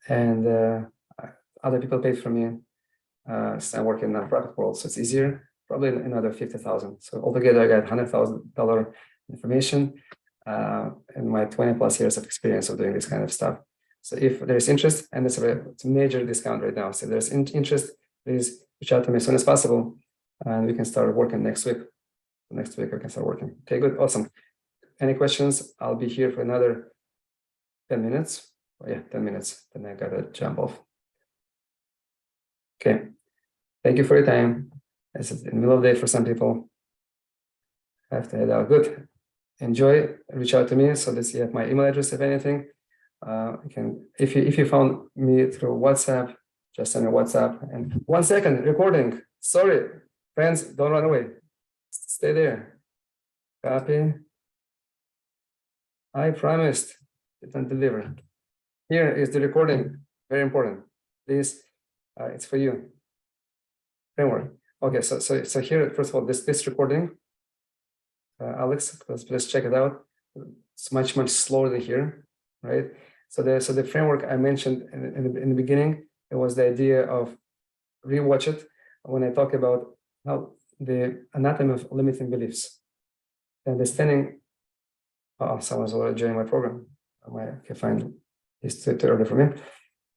and other people paid for me. So I work in the nonprofit world, so it's easier. Probably another $50,000. So altogether, I got $100,000 information in my 20+ years of experience of doing this kind of stuff. So if there's interest, and it's a major discount right now, so if there's interest, please reach out to me as soon as possible, and we can start working next week. Next week, we can start working. Okay, good, awesome. Any questions? I'll be here for another 10 minutes. Oh, yeah, 10 minutes. Then I gotta jump off. Okay, thank you for your time. This is in the middle of the day for some people. I have to head out. Good. Enjoy. Reach out to me so that you have my email address if anything. You can, if you found me through WhatsApp, just send me WhatsApp. And 1 second, recording. Sorry, friends, don't run away. Stay there. Copy. I promised it and deliver. Here is the recording. Very important. Please, it's for you. Framework. Okay, so here, first of all, this recording, Alex, let's check it out. It's much slower than here, right? So the framework I mentioned in the beginning, it was the idea of rewatch it when I talk about how the anatomy of limiting beliefs, understanding. Oh, someone's already joining my program. I can find it's too early for me.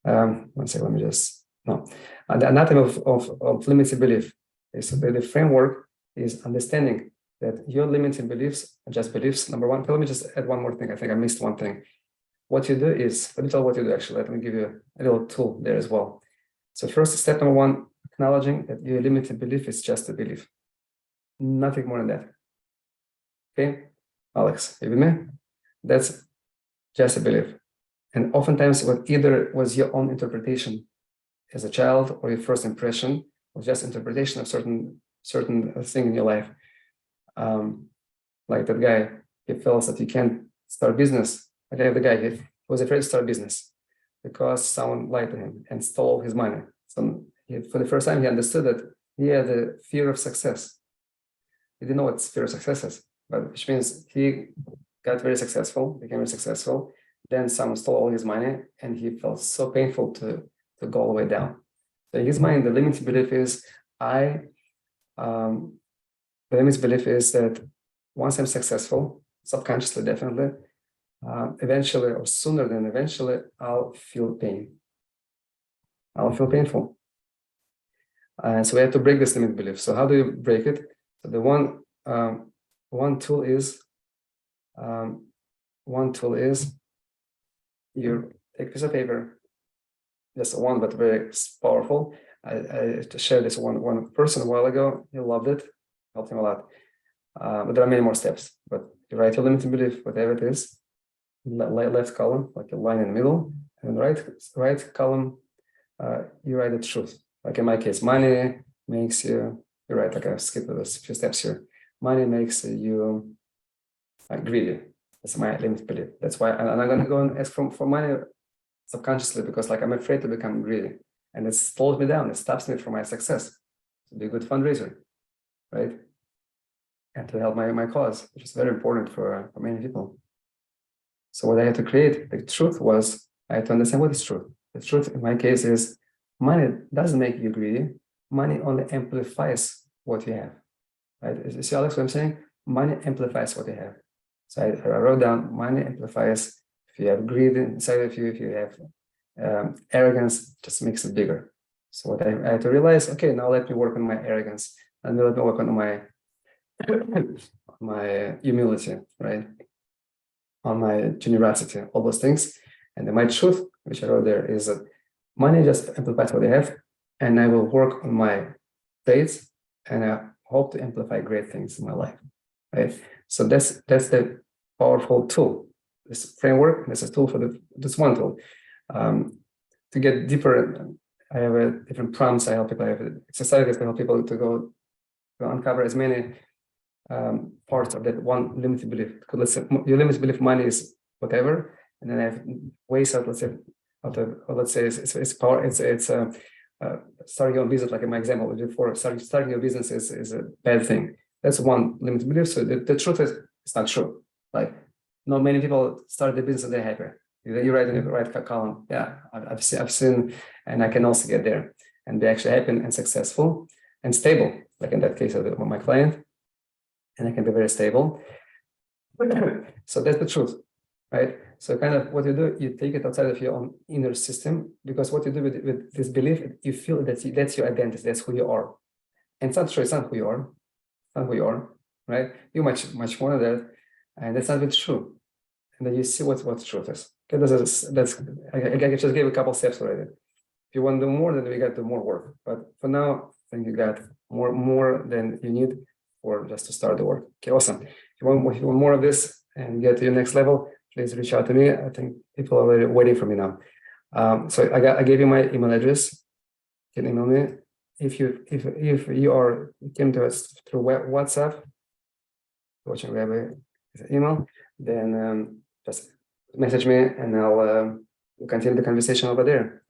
1 second, let me just no. The anatomy of limiting belief. So the framework is understanding that your limiting beliefs are just beliefs. Number one, let me just add one more thing. I think I missed one thing. what you do is, let me tell you what you do actually. Let me give you a little tool there as well. So first, step number one, acknowledging that your limited belief is just a belief. Nothing more than that. Okay, Alex, you with me? That's just a belief. And oftentimes what either was your own interpretation as a child or your first impression or just interpretation of certain thing in your life. Like that guy, he feels that you can't start business. Okay, the guy, he was afraid to start business because someone lied to him and stole his money. So for the first time, he understood that he had the fear of success. He didn't know what fear of success is, but which means he got very successful, became very successful. Then someone stole all his money and he felt so painful to go all the way down. So in his mind, the limiting belief is the limiting belief is that once I'm successful, subconsciously, definitely, eventually or sooner than eventually, I'll feel pain. I'll feel painful. And so we have to break this limiting belief. So how do you break it? So the one tool is you take a piece of paper, just one, but very powerful. I shared this one person a while ago. He loved it, helped him a lot. But there are many more steps. But you write your limiting belief, whatever it is, left column, like a line in the middle, and right column, you write the truth. Like in my case, money makes you. You're right. Like I skipped those few steps here. Money makes you greedy. That's my limiting belief. That's why I'm not going to go and ask for money subconsciously because like I'm afraid to become greedy, and it slows me down. It stops me from my success. To be a good fundraiser, right? And to help my cause, which is very important for many people. So what I had to create, the truth was, I had to understand what is truth. The truth in my case is money doesn't make you greedy. Money only amplifies what you have, right? You see, Alex, what I'm saying? Money amplifies what you have. So I wrote down, money amplifies. If you have greed inside of you, if you have arrogance, just makes it bigger. So what I had to realize, okay, now let me work on my arrogance, and let me work on my humility, right? On my generosity, all those things. And then my truth, which I wrote there, is that money just amplifies what I have, and I will work on my traits, and I hope to amplify great things in my life, right? So that's the powerful tool. This framework, this is a tool for this one tool. To get deeper, I have different prompts. I help people. I have exercises to help people to go to uncover as many parts of that one limited belief. Because let's say your limited belief, money is whatever, and then I have ways out. Let's say it's power. It's starting your business, like in my example before. Starting your business is a bad thing. That's one limited belief. So the truth is, it's not true. Like, not many people start the business and they're happy. You write in the right column. Yeah, I've seen, and I can also get there and be actually happy and successful and stable. Like in that case of my client, and I can be very stable. So that's the truth, right? So kind of what you do, you take it outside of your own inner system, because what you do with this belief, you feel that that's your identity, that's who you are. And it's not true, it's not who you are. It's not who you are, right? You're much more than that, and that's not really true. And then you see what truth is. Okay, I just gave a couple steps already. If you want to do more, then we got to do more work. But for now, I think you got more than you need for just to start the work. Okay, awesome. If you want more of this and get to your next level, please reach out to me. I think people are already waiting for me now. So I gave you my email address. You can email me. If you came to us through WhatsApp, watching web email, then just message me and I'll continue the conversation over there.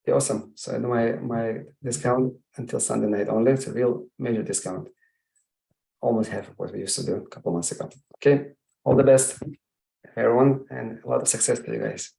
Okay, awesome. So my discount until Sunday night only. It's a real major discount. Almost half of what we used to do a couple months ago. Okay, all the best, everyone, and a lot of success to you guys.